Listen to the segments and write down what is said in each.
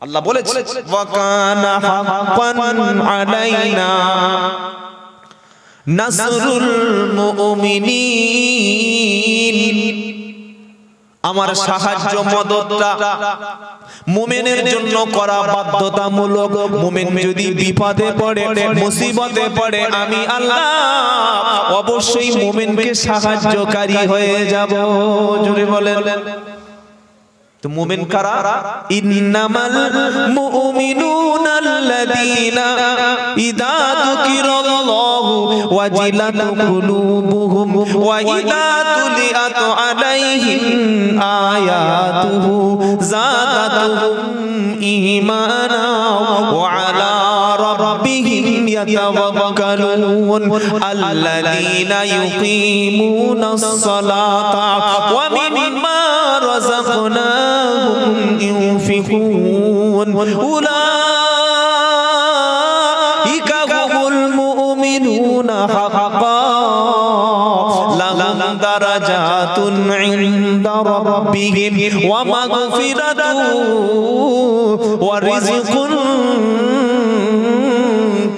আল্লাহ বলেছে ওয়া কানা হাক্কান আলাইনা নাসরুল মুমিনিন, আমার সাহায্য মদদটা মুমিনের জন্য করা বাধ্যতামূলক। মুমিন যদি বিপদে পড়ে, মুসিবতে পড়ে, আমি আল্লাহ অবশ্যই মুমিনকে সাহায্যকারী হয়ে যাব। জোরে বলেন তো মুমিন কারা? ইন্নামাল মুমিনুনা আল্লাযীনা ইযা যুকিরাল্লাহু ওয়াজিলাত কুলুবুহুম ওয়া ইযা তুলিয়াত আলাইহিম আয়াতুহু যাদাতুহুম ঈমানা ওয়া আলা রাব্বিহিম ইয়াতাওয়াক্কালুন আল্লাযীনা ইউকিমুনাস সালাতা ওয়া মিম্মা রাযাকনাহুম ينفقون أولئك هم المؤمنون حقا لهم درجات عند ربهم ومغفرة ورزق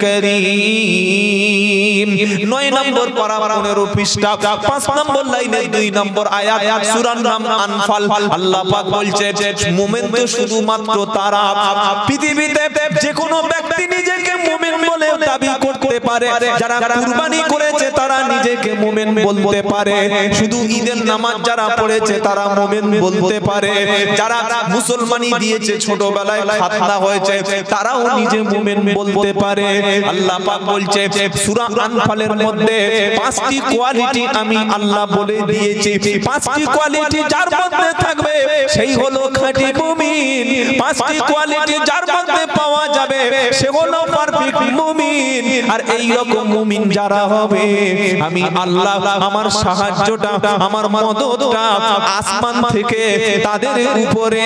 করিম। 9 নম্বর পারা 15 পৃষ্ঠা 5 নম্বর লাইনে 2 নম্বর আয়াত, সূরার নাম আনফাল। আল্লাহ পাক বলছে মুমিন তো শুধুমাত্র তারা, পৃথিবীতে যে কোনো ব্যক্তি নিজেকে মুমিন বলে দাবি করতে পারে। যারা কুরবানি করেছে তারা নিজেকে মুমিন বলতে পারে, শুধু ঈদের নামাজ যারা পড়েছে তারা মুমিন বলতে পারে, যারা মুসলমানি দিয়েছে ছোটবেলায় খাতনা হয়েছে তারাও নিজে মুমিন বলতে পারে। আল্লাহ পাক বলছে সূরা আনফালের মধ্যে 5টি কোয়ালিটি আমি আল্লাহ বলে দিয়েছি। 5টি কোয়ালিটি যার মধ্যে থাকবে সেই হলো খাঁটি মুমিন। 5টি কোয়ালিটি যার মধ্যে পাওয়া যাবে সে হলো পারফেক্ট মুমিন। আর এই রকম মুমিন যারা হবে আমি আল্লাহ আমার সাহায্যটা, আমার মদদটা আসমান থেকে তাদের উপরে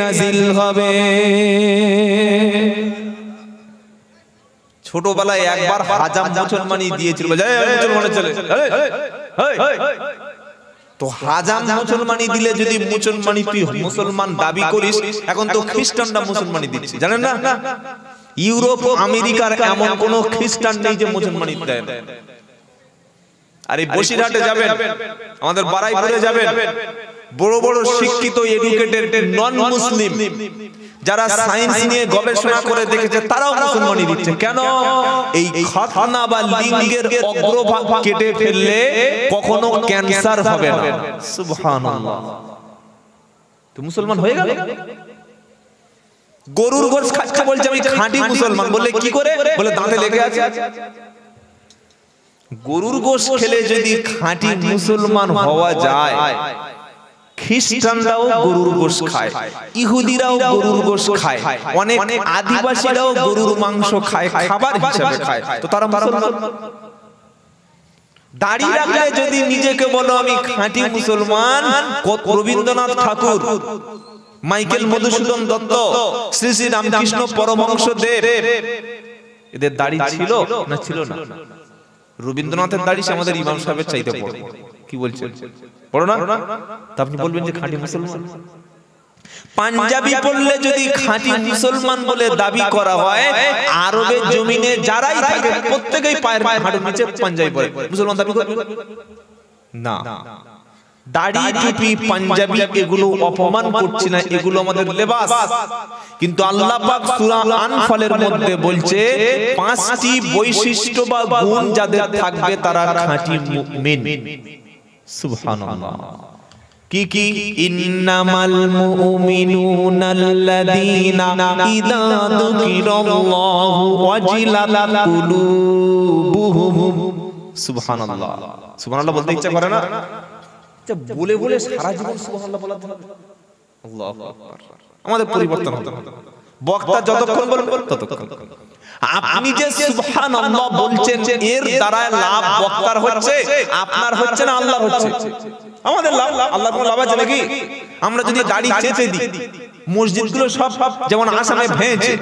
নাজিল হবে। ছোটবেলায় একবার হাজাম মুসলমানি দিয়েছিল, মুসলমানের ছেলে তো হাজাম মুসলমানি দিলে যদি মুসলমানি তুই মুসলমান দাবি করিস, এখন তো খ্রিস্টানরা মুসলমানি দিচ্ছে, জানেন না? ইউরোপ আমেরিকার এমন কোন খ্রিস্টান নেই যে মুসলমানি দেয় না। আর এই বসিরহাটে যাবেন, আমাদের বারাইপুরে যাবেন, বড় বড় শিক্ষিত এডুকেটেড নন মুসলিম যারা সায়েন্স নিয়ে গবেষণা করে দেখেছে তারাও মুসলমানি দিচ্ছে। কেন? এই খাতনা বা লিঙ্গের অগ্রভাগ কেটে ফেললে কখনো ক্যান্সার হবে না। সুবহানাল্লাহ, তো মুসলমান হয়ে গেল। গরুর গোশত খাচ্ছে বলছে আমি খাঁটি মুসলমান, বলে কি করে? বলে দাঁতে লেগে আছে। গরুর গোশত খেলে যদি খাঁটি মুসলমান হওয়া যায়, খ্রিস্টানরাও গরুর গোশত খায়, ইহুদিরাও গরুর গোশত খায়, অনেক আদিবাসীরাও গরুর মাংস খায়, খাবার হিসেবে খায়, তো তারা মুসলমান। দাড়ি রাখলে যদি নিজেকে বলো আমি খাঁটি মুসলমান, রবীন্দ্রনাথ ঠাকুর, মাইকেল মধুসূদন দত্ত, শ্রী শ্রী রামকৃষ্ণ পরমহংসদেব, এদের দাড়ি ছিল না ছিল না? রবীন্দ্রনাথের দাড়ি সে আমাদের ইমাম সাহেবের চাইতে বড়। কি বলছেন? বড় না? তা আপনি বলবেন যে খাঁটি মুসলমান। পাঞ্জাবি পড়লে যদি খাঁটি মুসলমান বলে দাবি করা হয়, আরবের জমিনে যারাই থাকে প্রত্যেকেই পায়ের হাঁটুর নিচে পাঞ্জাবি পরে মুসলমান দাবি করবে না। দাড়ি, টুপি, পাঞ্জাবি এগুলো অপমান করছি না, এগুলো আমাদের লেবাস। কিন্তু আল্লাহ পাক সূরা আনফালের মধ্যে বলছে 5টি বৈশিষ্ট্য বা গুণ যাদের থাকবে তারা খাঁটি মুমিন। সুবহানাল্লাহ। কি কি? ইন্নামাল মুমিনুনা আল্লাযীনা ইযা যুকিরাল্লাহু ওয়াজিলাত কুলুবুহুম। সুবহানাল্লাহ। সুবহানাল্লাহ বলতে ইচ্ছা করে না? বলে বলে সারা জীবন সুবহানাল্লাহ বলা হবে। আল্লাহু আকবার। আমাদের পরিবর্তন হতে হবে। বক্তা যতক্ষণ বলবে ততক্ষণ। আপনি যে সুবহানাল্লাহ বলছেন এর দ্বারা লাভ বক্তার হচ্ছে, আপনার হচ্ছে না আল্লাহর হচ্ছে। আমাদের লাভ, আল্লাহর কোনো লাভ আছে নাকি? আমরা যদি দাড়ি চেঁচে দিই, মসজিদগুলো সব যেমন আসামে ভেঙেছে,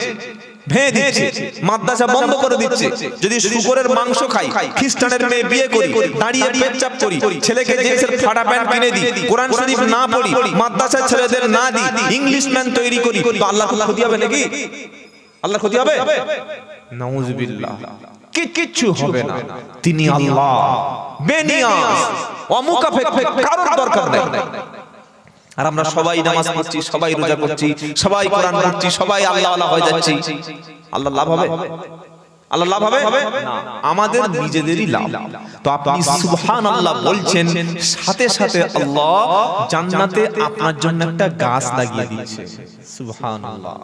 ভেঙে দিচ্ছে, মাদ্রাসা বন্ধ করে দিচ্ছে। যদি শুকরের মাংস খাই, খ্রিস্টানের মেয়ে বিয়ে করি, দাঁড়িয়ে পেচ্ছাপ করি, ছেলেকে জিন্সের ফাটা প্যান্ট কিনে দিই, কোরআন শরীফ না পড়ি, মাদ্রাসার ছেলেদের না দিই, ইংলিশ ম্যান তৈরি করি, তো আল্লাহর ক্ষতি হবে নাকি? আল্লাহর ক্ষতি হবে? নাউজুবিল্লাহ, কিচ্ছু হবে না। তিনি আল্লাহ, বেনিয়াজ, অমুকাফেক, কারোর দরকার নেই। আর আমরা সবাই নামাজ পড়ছি, সবাই রোজা করছি, সবাই কোরআন পড়ছি, সবাই আল্লাহ আল্লাহ হয়ে যাচ্ছি। আল্লাহ লাভ হবে? আল্লাহ লাভ হবে না, আমাদের নিজেদেরই লাভ। তো আপনি সুবহানাল্লাহ বলছেন, সাথে সাথে আল্লাহ জান্নাতে আপনার জন্য একটা গাছ লাগিয়ে দিয়েছে। সুবহানাল্লাহ।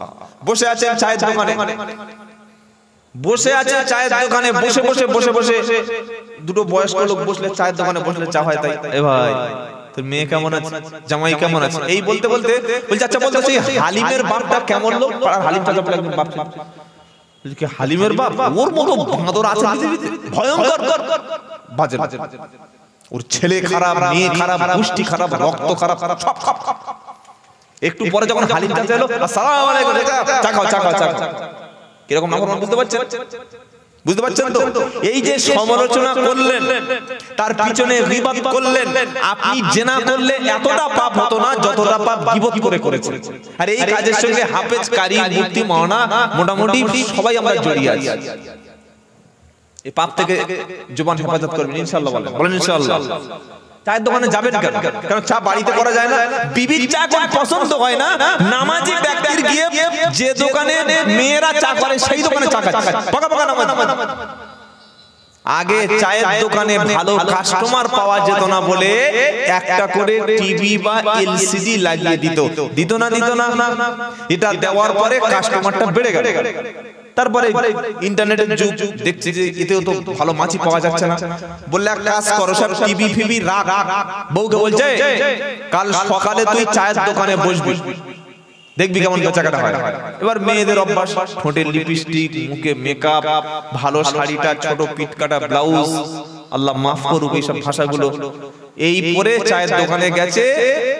বসে আছেন চায়ের দোকানে, বসে আছে চায়ের দোকানে, বসে বসে বসে বসে দুটো বয়স্ক লোক বসলে চায়ের দোকানে বসলে চা হয়, তাই এ ভাই তোর মেয়ে কেমন আছে, জামাই কেমন আছে, এই বলতে বলতে বলছে আচ্ছা বলতে সেই হালিমের বাপটা কেমন লোক? পাড়ার হালিম চাচা বলে একজন বাপ, কি হালিমের বাপ? ওর মতো বাঁদর আছে পৃথিবীতে, ভয়ঙ্কর বাজে, ওর ছেলে খারাপ, মেয়ে খারাপ, পুষ্টি খারাপ, রক্ত খারাপ, সব খারাপ। একটু পরে যখন হালিম চাচা এলো, আসসালামু আলাইকুম, চা খাও চা খাও চা খাও, কিরকম নাফরমান বুঝতে পারছেন? বুঝতে পারছেন তো? এই যে সমালোচনা করলেন, তার পিছনে গীবত করলেন, আপনি জিনা করলে এতটা পাপ হতো না যতটা পাপ গীবত করে করেছেন। আর এই কাজের সঙ্গে হাফেজ, কারি, মুফতি, মাওলানা মোটামুটি সবাই আমরা জড়িয়ে আছি। এই পাপ থেকে জবান হেফাজত করবেন ইনশাআল্লাহ। বলেন ইনশাআল্লাহ। চায়ের দোকানে যাবেন কেন? কারণ চা বাড়িতে করা যায় না, বিবির চা কোন পছন্দ হয় না, নামাজি ব্যক্তির গিয়ে যে দোকানে মেয়েরা চা করে সেই দোকানে চা খায়, পাকা পাকা নামাজ। আগে চায়ের দোকানে ভালো কাস্টমার পাওয়া যেত না বলে একটা করে টিভি বা এলসিডি লাগিয়ে দিত, দিত না? দিত না? এটা দেওয়ার পরে কাস্টমারটা বেড়ে গেল। তারপরে ইন্টারনেটের যুগ, দেখছি যে এতেও তো ভালো মাছি পাওয়া যাচ্ছে না, বললে এক কাজ করো, সব টিভি ফিবি রাখ। বউকে বলছে কাল সকালে তুই চায়ের দোকানে বসবি, দেখবি কেমন বেচাকেনা হয়। এবার মেয়েদের অভ্যাস, ঠোঁটে লিপস্টিক, মুখে মেকআপ, ভালো শাড়িটা, ছোট পিটকাটা ব্লাউজ, আল্লাহ মাফ করুক এইসব ভাষাগুলো, এই পরে চায়ের দোকানে গেছে,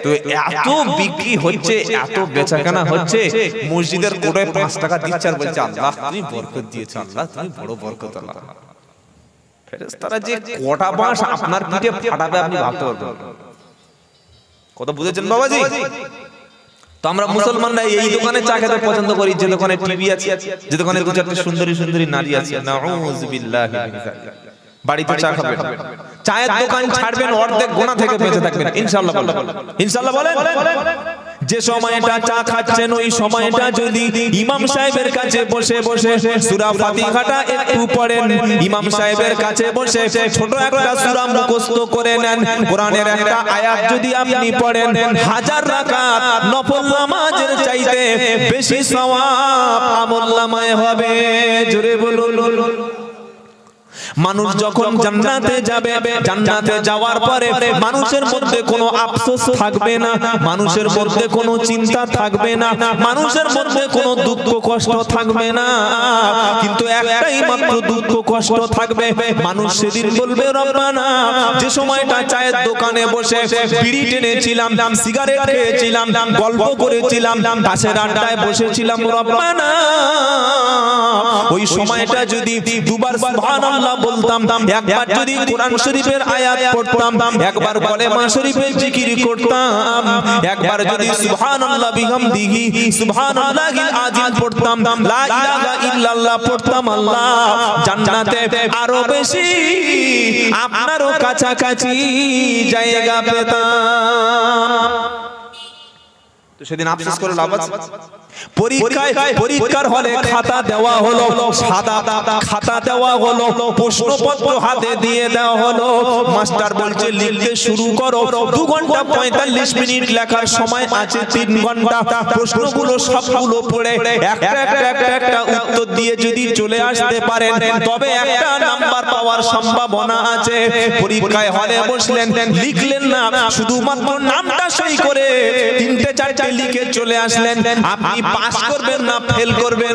তো এত বিক্রি হচ্ছে, এত বেচাকেনা হচ্ছে, মসজিদের কোটায় 5 টাকা দিচ্ছে আর বলছে আল্লাহ তুমি বরকত দিয়েছো, আল্লাহ তুমি বড় বরকত আল্লাহ। ফেরেশতারা যে কটা বাঁশ আপনার পিঠে ফাটাবে আপনি ভাবতে পারবেন। কত বুঝেছেন বাবাজি? তো আমরা মুসলমানরা এই দোকানে চা খেতে পছন্দ করি যে দোকানে টিভি আছে, যে দোকানে 2-4টি সুন্দরী সুন্দরী নারী আছে। নাউযুবিল্লাহি মিন যালিক। বাড়িতে চা খাবেন, চায়ের দোকান ছাড়বেন, অর্ধেক গুনাহ থেকে বেঁচে থাকবেন ইনশাআল্লাহ। বলেন ইনশাআল্লাহ। বলেন যে সময়টা চা খাচ্ছেন ওই সময়টা যদি ইমাম সাহেবের কাছে বসে বসে সূরা ফাতিহাটা একটু পড়েন, ইমাম সাহেবের কাছে বসে ছোট একটা সূরা মুখস্থ করে নেন, কোরআনের একটা আয়াত যদি আপনি পড়েন, 1000 রাকাত নফল নামাজের চাইতে বেশি সওয়াব আমলনামায় হবে। জোরে বলুন। মানুষ যখন জান্নাতে যাবে, জান্নাতে যাওয়ার পরে মানুষের মধ্যে কোনো আফসোস থাকবে না, মানুষের মধ্যে কোনো চিন্তা থাকবে না, মানুষের মধ্যে কোনো দুঃখ কষ্ট থাকবে না, কিন্তু একটাই মাত্র দুঃখ কষ্ট থাকবে। মানুষ সেদিন বলবে রব্বানা, যে সময়টা চায়ের দোকানে বসে বিড়ি টেনেছিলাম, সিগারেট খেয়েছিলাম, গল্প করেছিলাম, পাশের আড্ডায় বসেছিলাম, রব্বানা ওই সময়টা যদি দুবার সুবহানাল্লাহ বলতাম, একবার যদি কোরআন শরীফের আয়াত পড়তাম, একবার কলেমা শরীফের জিকির করতাম, একবার যদি সুবহানাল্লাহ বিহামদিহি সুবহানাল্লাহিল আযীম পড়তাম, লা ইলাহা ইল্লাল্লাহ পড়তাম, আল্লাহ জান্নাতে আরো বেশি আপনারও কাছাকাছি জায়গা পেতাম। তো সেদিন আফসোস করে লাভ আছে? পরীক্ষার হলে খাতা দেওয়া হলো, সাদা খাতা দেওয়া হলো, প্রশ্নপত্র হাতে দিয়ে দেওয়া হলো, মাস্টার বলছে লিখতে শুরু করো, 2 ঘন্টা 45 মিনিট লেখার সময় আছে, 3 ঘন্টা। প্রশ্নগুলো সবগুলো পড়ে একটা উত্তর দিয়ে যদি চলে আসতে পারেন তবে একটা নাম্বার পাওয়ার সম্ভাবনা আছে। পরীক্ষায় হলে বসলেন, লিখলেন না, শুধুমাত্র নামটা সই করে 3-4 লিখে চলে আসলেন, আপনি পাস করবেন না ফেল করবেন?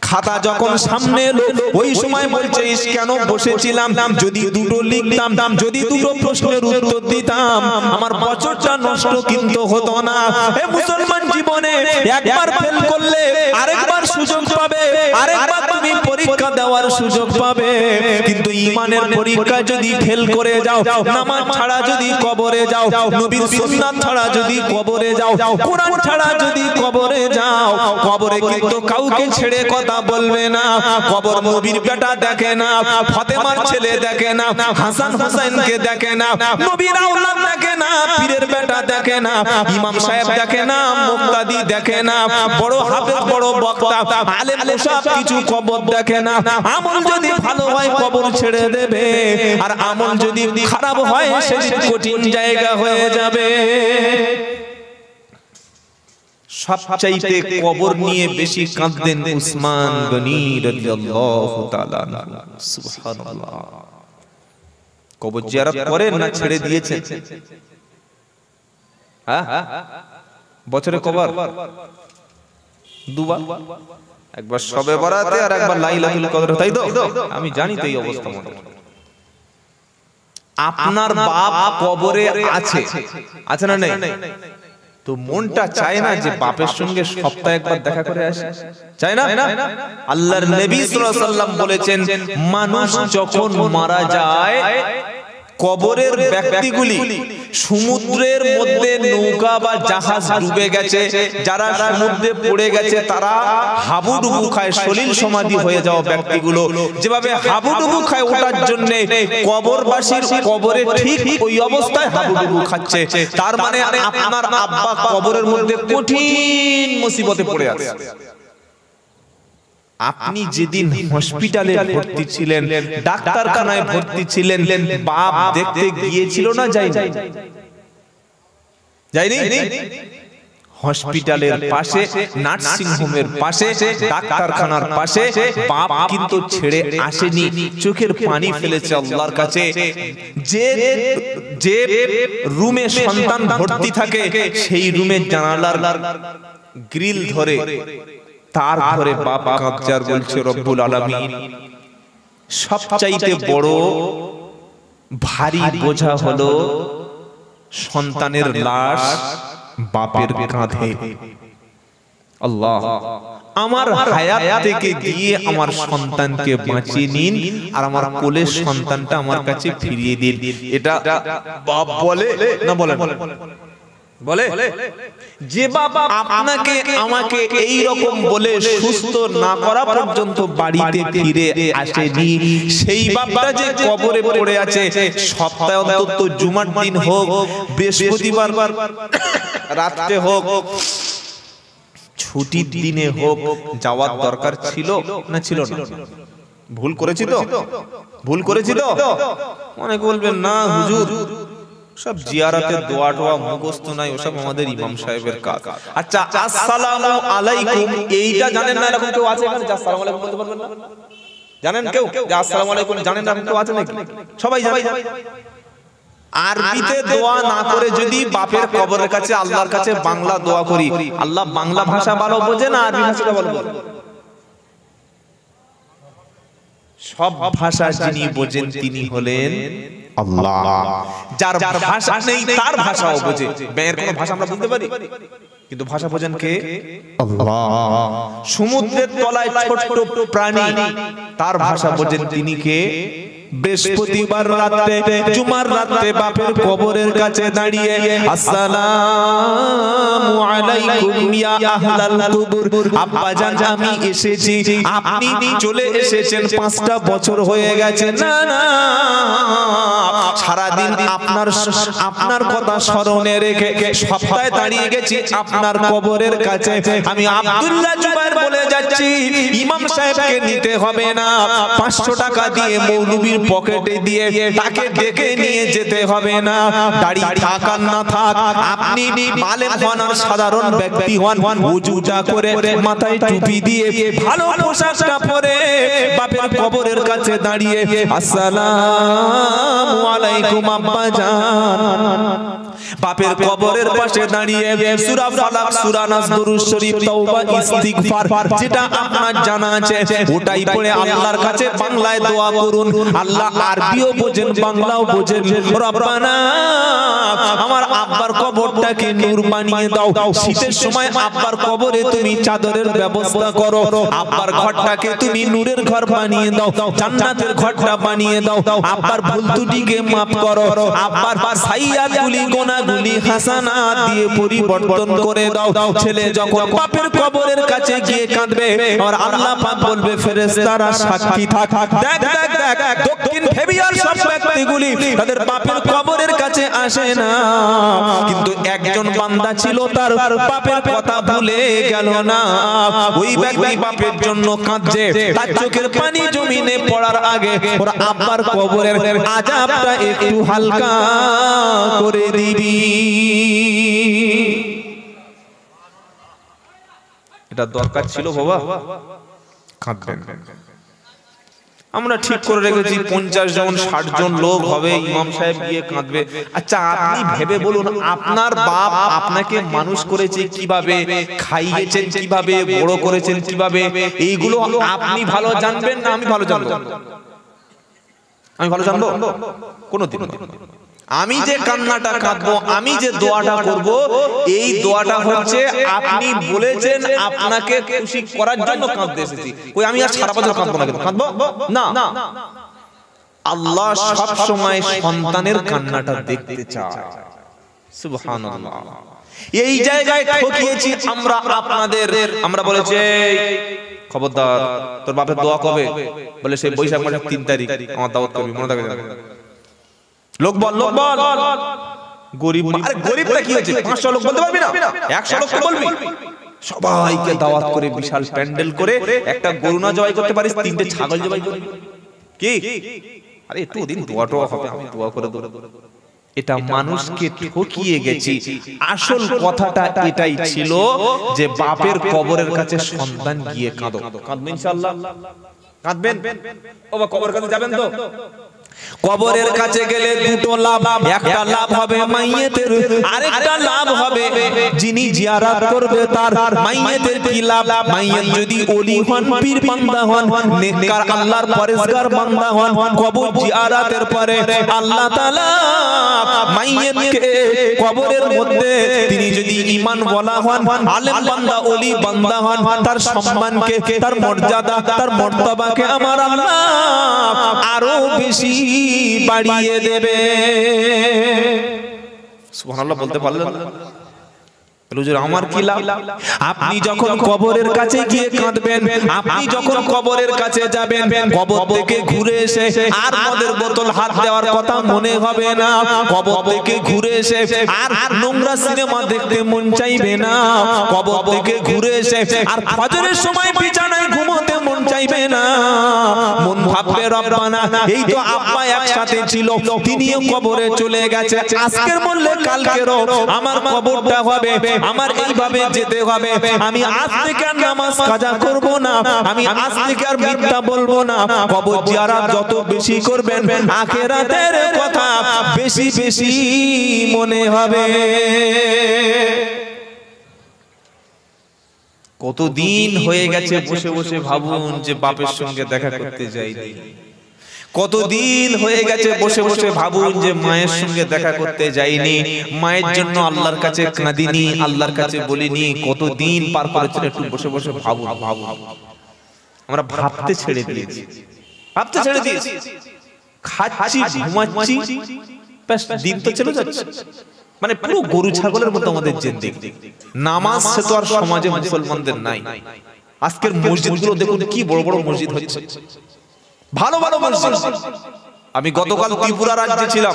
খাতা যখন সামনে এলো ওই সময় বলছে কেন বসেছিলাম, যদি দুটো লিখতাম, যদি দুটো প্রশ্নের উত্তর দিতাম আমার বছরটা নষ্ট কিন্তু হতো না। হে মুসলমান, জীবনে একবার ফেল করলে আরেকবার সুযোগ পাবে, আরেকবার তুমি পরীক্ষা দেওয়ার সুযোগ পাবে। কিন্তু ঈমানের পরীক্ষা যদি ফেল করে যাও, নামাজ ছাড়া যদি কবরে যাও, নবীর সুন্নাত ছাড়া যদি কবরে যাও, কোরআন ছাড়া যদি কবরে যাও, কবরে কিন্তু কাউকে ছেড়ে কথা বলবে না। কবর নবীর বেটা দেখে না, ফাতেমার ছেলে দেখে না, হাসান হুসাইনকে দেখে না, নবীর আওলাদ দেখে না, পীরের বেটা দেখে না, ইমাম সাহেব দেখে না, মুক্তাদি দেখে না, বড় হাফেজ বড় বক্তা আলেম সব কিছু কবর দেখে না। আমল যদি ভালো হয় কবর ছেড়ে দেবে, আর আমল যদি খারাপ হয় সেদিন কঠিন জায়গা হয়ে যাবে। সবচাইতে কবর নিয়ে বেশি কাঁদতেন উসমান গনি রাদিয়াল্লাহু তাআলা। সুবহানাল্লাহ। কবর জিয়ারত করেন না ছেড়ে দিয়েছেন? হ্যাঁ, বছরে কবর দুবার, একবার শবে বরাতে আর একবার লাইলাতুল কদর, তাই তো? আমি জানি তো এই অবস্থা। মনে আপনার বাপ কবরে আছে না নেই? তো মনটা চায় না যে বাপের সঙ্গে সপ্তাহে একবার দেখা করে আসে? চায় না? আল্লাহর নবী সাল্লাল্লাহু আলাইহি ওয়াসাল্লাম বলেছেন, মানুষ যখন মারা যায়, কবরের ব্যক্তিগুলি সমুদ্রের মধ্যে নৌকা বা জাহাজ ডুবে গেছে, যারা সমুদ্রে পড়ে গেছে তারা হাবুডুবু খায়, সলিল সমাধি হয়ে যাওয়া ব্যক্তিগুলো যেভাবে হাবুডুবু খায়, ওটার জন্য কবরবাসীর কবরে ঠিক ওই অবস্থায় হাবুডুবু খাচ্ছে। তার মানে আপনার আব্বা কবরের মধ্যে কঠিন মুসিবতে পড়ে আছে। আপনি যেদিন হসপিটালে ভর্তি ছিলেন, ডাক্তারখানায় ভর্তি ছিলেন, বাপ দেখতে গিয়েছিল না যায়নি? হসপিটালের পাশে, নার্সিং হোমের পাশে, ডাক্তারখানার পাশে বাপ কিন্তু ছেড়ে আসেনি, চোখের পানি ফেলেছে আল্লাহর কাছে। যে রুমে সন্তান ভর্তি থাকে সেই রুমের জানালার গ্রিল ধরে তার ঘরে বাপ কাঁদছে আর বলছে, রব্বুল আলামিন, সবচাইতে বড় ভারী বোঝা হলো সন্তানের লাশ বাপের কাঁধে। আল্লাহ, আমার হায়াত থেকে গিয়ে আমার সন্তানকে বাঁচিয়ে নিন আর আমার কোলের সন্তানটা আমার কাছে ফিরিয়ে দিন। এটা বাপ বলে না বলে? বলে যে বাবা আপনাকে আমাকে এই রকম বলে সুস্থ না করা পর্যন্ত বাড়িতে ফিরে আসেনি, সেই বাবাটা যে কবরে পড়ে আছে, সপ্তাহে অন্তত জুমার দিন হোক, বৃহস্পতিবার রাতে হোক, ছুটির দিনে হোক, যাওয়ার দরকার ছিল না ছিল না? ভুল করেছি তো? ভুল করেছি তো? অনেক বলবেন না হুজুর সব জিয়ারতের দোয়া টোয়া মুখস্থ নাই, ওসব আমাদের ইমাম সাহেবের কাজ। আচ্ছা, আসসালামু আলাইকুম এইটা জানেন না? এরকম কেউ আছে এখানে যে আসসালামু আলাইকুম বলতে পারবেন না? জানেন কেউ যে আসসালামু আলাইকুম জানেন না? কেউ আছে নাকি? সবাই জানে। আরবিতে দোয়া না করে যদি বাপের কবরের কাছে আল্লাহর কাছে বাংলা দোয়া করি, আল্লাহ বাংলা ভাষা ভালো বোঝে না আরবি ভাষাটা ভালো বোঝে? সব ভাষা যিনি বোঝেন তিনি হলেন আল্লাহ। যার ভাষা নেই তার ভাষাও বোঝে। বের কোনো ভাষা আমরা বুঝতে পারি, কিন্তু ভাষা বোঝেন কে? আল্লাহ। সমুদ্রের তলায় ছোট প্রাণী, তার ভাষা বোঝেন তিনি কে? বৃহস্পতিবার রাতে, জুমার রাতে বাপের কবরের কাছে দাঁড়িয়ে আসসালামু আলাইকুম ইয়া আহলাল কুবুর, আব্বা জান আমি এসেছি, আপনি চলে এসেছেন, 5টা বছর হয়ে গেছে। না না, সারা দিন আপনার কথা স্মরণে রেখে সপ্তাহে দাঁড়িয়ে গেছি আপনার কবরের কাছে। আমি আব্দুল্লাহ জুবায়ের বলে যাচ্ছি, ইমাম সাহেবকে নিতে হবে না, 500 টাকা দিয়ে মৌলবীর পকেটে দিয়ে তাকে ডেকে নিয়ে যেতে হবে না। দাড়ি থাক আর না থাক, আপনি মালেম হন আর সাধারণ ব্যক্তি হন, ওযুটা করে মাথায় টুপি দিয়ে ভালো পোশাকটা পরে বাপের কবরের কাছে দাঁড়িয়ে আসসালামু আলাইকুম আব্বা জান, বাপের কবরের পাশে দাঁড়িয়ে সূরা ফালাক, সূরা নাস, দুরূদ শরীফ, তাওবা, ইস্তিগফার যেটা আপনার জানা আছে ওটাই পড়ে আল্লাহর কাছে বাংলায় দোয়া করুন। আল্লাহ আরবিও বোঝেন, বাংলাও বোঝেন। রব্বানা আমার আব্বার কবরটাকে নূর বানিয়ে দাও। শীতের সময় আব্বার কবরে তুমি চাদরের ব্যবস্থা করো। আব্বার ঘরটাকে তুমি নূরের ঘর বানিয়ে দাও, জান্নাতের ঘরটা বানিয়ে দাও। আব্বার ভুল ত্রুটিকে মাফ করো। আব্বার সাইয়্যাতগুলি, গুনাহগুলি হাসানাত দিয়ে পরিবর্তন করে দাও। ছেলে যখন বাপের কবরের কাছে গিয়ে কাঁদবে আর আল্লাহ পাক বলবে ফেরেশতারা সাক্ষী থাক। দেখ দেখ দেখ, দক্ষিণ ভেবিয়ার সব ব্যক্তিগুলি তাদের বাপের কবরের কাছে আসে না, কিন্তু একজন বান্দা ছিল তার বাপের কথা ভুলে গেল না। ওই ব্যক্তি বাপের জন্য কাঁদছে, তার চোখের পানি জমিনে পড়ার আগে ওর আব্বার কবরের আযাবটা একটু হালকা করে দিবি। এটা দরকার ছিল বাবা, কাঁদবেন। আমরা ঠিক করে রেখেছি 50 জন 60 জন লোক হবে, ইমাম সাহেব গিয়ে কাঁদবে। আচ্ছা আপনি ভেবে বলুন, আপনার বাপ আপনাকে মানুষ করেছে কিভাবে, খাইয়েছেন কিভাবে, বড় করেছেন কিভাবে, এইগুলো আপনি ভালো জানবেন না আমি ভালো জানবো? আমি ভালো জানবো? কোনোদিন না। আমি যে কান্নাটা কাঁদবো, আমি যে দোয়াটা করব, এই দোয়াটা হচ্ছে আপনি বলেছেন আপনাকে খুশি করার জন্য কাঁদতে এসেছি। কই আমি আর সারা বছর কাঁদবো না, কাঁদবো না। আল্লাহ সব সময় সন্তানের কান্নাটা দেখতে চায়। সুবহানাল্লাহ। এই জায়গায় ঠকিয়েছি আমরা আপনাদের। আমরা বলেছি খবরদার তোর বাপের দোয়া কবে, বলে সেই বৈশাখ মাসের 3 তারিখ আমার দাওয়াত করবি, মনে থাকে? লোক বল, লোক বল। গরিব, আরে গরিবটা কি হয়েছে? 500 লোক বলতে পারবি না? 100 লোককে বলবি? সবাইকে দাওয়াত করে বিশাল প্যান্ডেল করে একটা গরু না জবাই করতে পারিস, 3টে ছাগল জবাই করবি কি? আরে একটু দিন দোয়াটা হবে, আমি দোয়া করে দেব। এটা মানুষকে ঠকিয়ে গেছি। আসল কথাটা এটাই ছিল যে বাপের কবরের কাছে সন্তান গিয়ে কাঁদো। কাঁদবেন ইনশাআল্লাহ? কাঁদবেন? ও বা কবরের কাছে যাবেন তো? কবরের কাছে গেলে দুটো লাভ, একটা লাভ হবে মাইয়েতের, আরেকটা লাভ হবে যিনি জিয়ারত করবে তার। মাইয়েতের কি লাভ? মাইয়েত যদি ওলি হন, পীর বান্দা হন, নেককার আল্লাহর পরেজগার বান্দা হন, কবর জিয়ারতের পরে আল্লাহ তাআলা মাইয়েতকে কবরের মধ্যে তিনি যদি ঈমান ওয়ালা হন, আলেম বান্দা, ওলি বান্দা হন, তার সম্মানকে, তার মর্যাদা, তার মর্তবাকে আমার আল্লাহ আরো বেশি বাড়িয়ে দেবে। সুবহানাল্লাহ বলতে পারলেন? হুজুর আমার কি লাভ? আপনি যখন কবরের কাছে গিয়ে কাঁদবেন, আপনি যখন কবরের কাছে যাবেন, কবর থেকে ঘুরে এসে আর মদের বোতল হাত দেওয়ার কথা মনে হবে না। কবর থেকে ঘুরে এসে আর নোংরা সিনেমা দেখতে মন চাইবে না। কবর থেকে ঘুরে এসে আর ফজরের সময় বিছানায় ঘুমোতে মন চাইবে না। মন ভাববে রব্বানা এই তো আব্বা একসাথে ছিল, তিনিও কবরে চলে গেছে, আজকের মরলে কালকেরও আমার কবরটা হবে, আমার এইভাবে যেতে হবে। আমি আজ থেকে আর নামাজ কাজা করব না, আমি আজ থেকে আর মিথ্যা বলবো না। কবর জিয়ারত যত বেশি করবেন, আখিরাতের কথা বেশি বেশি মনে হবে। কতদিন হয়ে গেছে বসে বসে ভাবুন যে বাপের সঙ্গে দেখা করতে যাইনি। কতদিন হয়ে গেছে বসে বসে ভাবুন যে মায়ের সঙ্গে দেখা করতে যাইনি, মায়ের জন্য আল্লাহর কাছে কাঁদিনি, আল্লাহর কাছে বলিনি। কতদিন পার করেছেন, একটু বসে বসে ভাবুন। ভাবুন, আমরা ভাবতে ছেড়ে দিয়েছি, ভাবতে ছেড়ে দিয়েছি। খাচ্ছি, ঘুমাচ্ছি, ব্যাস দিন তো চলে যাচ্ছে। মানে পুরো গরু ছাগলের মতো আমাদের জিন্দেগি। নামাজ সে তো আর সমাজে মুসলমানদের নাই। আজকের মসজিদগুলো দেখুন কি বড় বড় মসজিদ হচ্ছে, ভালো ভালো মসজিদ। আমি গতকাল ত্রিপুরা রাজ্যে ছিলাম,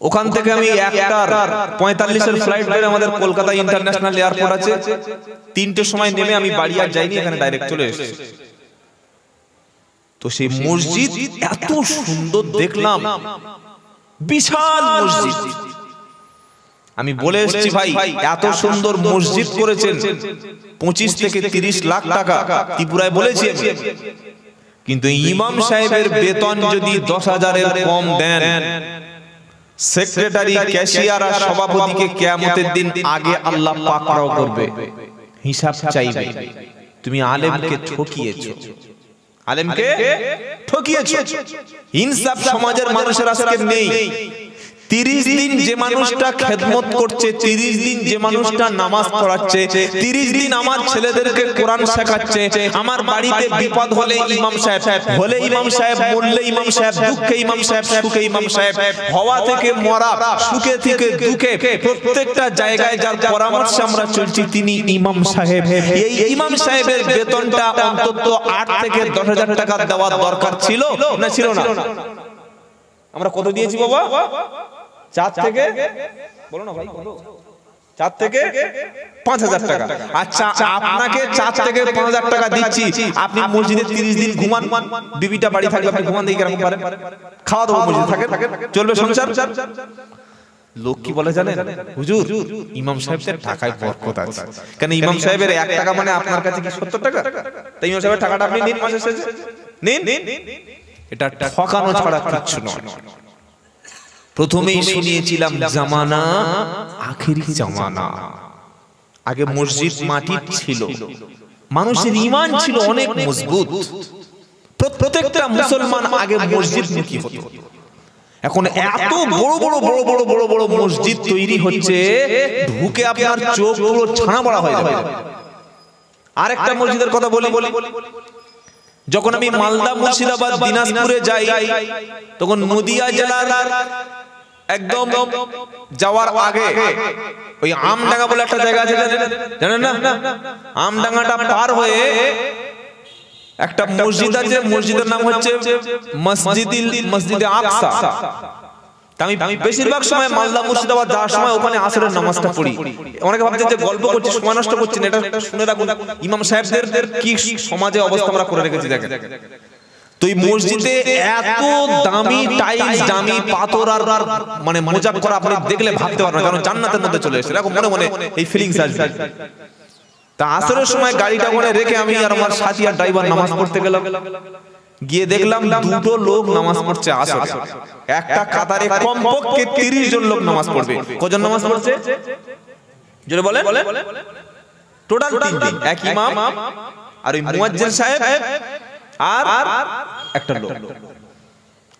ওখান থেকে আমি 1:45 ফ্লাইট ধরে আমাদের কলকাতা ইন্টারন্যাশনাল এয়ারপোর্ট আছে, 3টের সময় নেমে আমি বাড়ি আর যাইনি, এখানে ডাইরেক্ট চলে এসেছি। তো সেই মসজিদ এত সুন্দর দেখলাম, বিশাল মসজিদ। আমি বলে এসেছি ভাই এত সুন্দর মসজিদ করেছেন 25 থেকে 30 লাখ টাকা ত্রিপুরায় বলেছি, কিন্তু ইমাম সাহেবের বেতন যদি 10,000-এর কম দেন সেক্রেটারি, ক্যাশিয়ার আর সভাপতিকে কিয়ামতের দিন আগে আল্লাহ পাকড়াও করবে, হিসাব চাইবে। তুমি আলেমকে ঠকিয়েছো, আলেমকে ঠকিয়েছো। ইনসাফ সমাজের মানুষের আজকে নেই। 30 দিন যে মানুষটা খেদমত করছে, 30 দিন যে মানুষটা নামাজ পড়াচ্ছে, 30 দিন আমার ছেলেদেরকে কোরআন শেখাচ্ছে, আমার বাড়িতে বিপদ হলে ইমাম সাহেব, হলে ইমাম সাহেব, মরলে ইমাম সাহেব, দুঃখে ইমাম সাহেব, সুখে ইমাম সাহেব, হওয়া থেকে মরা, সুখে থেকে দুঃখে, প্রত্যেকটা জায়গায় যার পরামর্শে আমরা চলছি তিনি ইমাম সাহেব। এই ইমাম সাহেবের বেতনটা অন্তত 8 থেকে 10,000 টাকা দেওয়া দরকার ছিল না ছিল না? আমরা কত দিয়েছি বাবা? 4 থেকে, বলো না ভাই, কত? 4 থেকে 5,000 টাকা। আচ্ছা, আপনাকে 4 থেকে 5,000 টাকা দিচ্ছি, আপনি মসজিদে 30 দিন ঘুমান, বিবিটা বাড়ি থাকবে, আপনি ঘুমান দিয়ে কেমন পারেন? খাওয়া দাওয়া মসজিদে থাকে, চলবে সংসার। লোক কি বলে জানেন? হুজুর ইমাম সাহেবের টাকায় বরকত আছে। কেন ইমাম সাহেবের 1 টাকা মানে আপনার কাছে কি 70 টাকা? তাই ইমাম সাহেবের টাকাটা আপনি নিন, মাসের শেষে নিন। এটা ঠকানো ছাড়া কিছু নয়। প্রথমেই শুনিয়েছিলাম জামানা আখেরি জামানা। আগে মসজিদ মাটির ছিল, মানুষের ঈমান ছিল অনেক মজবুত, প্রত্যেকটা মুসলমান আগে মসজিদ মুখী হতো। এখন এত বড় বড় বড় বড় বড় বড় মসজিদ তৈরি হচ্ছে, ঢুকে আপনার চোখ পুরো ছানা বড়া হয়ে যাবে। আরেকটা মসজিদের কথা বলি, যখন আমি মালদা, মুর্শিদাবাদ, দিনাজপুরে যাই, তখন নদিয়া জেলার একদম যাওয়ার আগে ওই আমডাঙ্গা বলে একটা জায়গা আছে, জানেন না? আমডাঙ্গাটা পার হয়ে একটা মসজিদ আছে, মসজিদের নাম হচ্ছে মসজিদে আকসা। আমি বেশিরভাগ সময় মালদা, মুর্শিদাবাদ যাওয়ার সময় ওখানে আসরের নামাজটা পড়ি। অনেকে ভাবছে যে গল্প করছি, সময় নষ্ট করছি না, এটা শুনে রাখুন ইমাম সাহেবদের কি সমাজে অবস্থা আমরা করে রেখেছি দেখেন। তো এই মসজিদে এত দামি টাইলস, দামি পাথর আর মানে মোজাক করা, আপনি দেখলে ভাবতে পারবেন কারণ জান্নাতের মধ্যে চলে এসেছে, এরকম মনে মনে এই ফিলিংস আসবে। তা আসরের সময় গাড়িটা ওখানে রেখে আমি আর আমার সাথী আর ড্রাইভার নামাজ পড়তে গেলাম। গিয়ে দেখলাম 2টো লোক নামাজ পড়ছে আসরে। একটা কাতারে কমপক্ষে 30 জন লোক নামাজ পড়বে। কজন নামাজ পড়ছে জোরে বলেন? টোটাল 3 দিন, এক ইমাম আর ওই মুয়াজ্জিন সাহেব আর একটা লোক।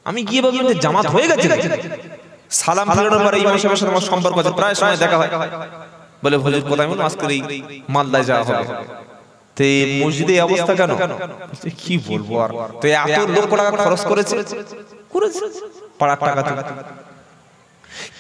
আমি গিয়ে বললাম যে জামাত হয়ে গেছে। সালাম ফেরানোর পরে ইমাম সাহেবের সাথে আমার সম্পর্ক আছে, প্রায় সময় দেখা হয়। বলে হুজুর কোথায়? আমি আজকে এই মালদায় যাওয়া হবে। তো মসজিদে এই অবস্থা কেন? কি বলবো আর, তো এত লক্ষ টাকা খরচ করেছে, পাড়ার টাকা থেকে।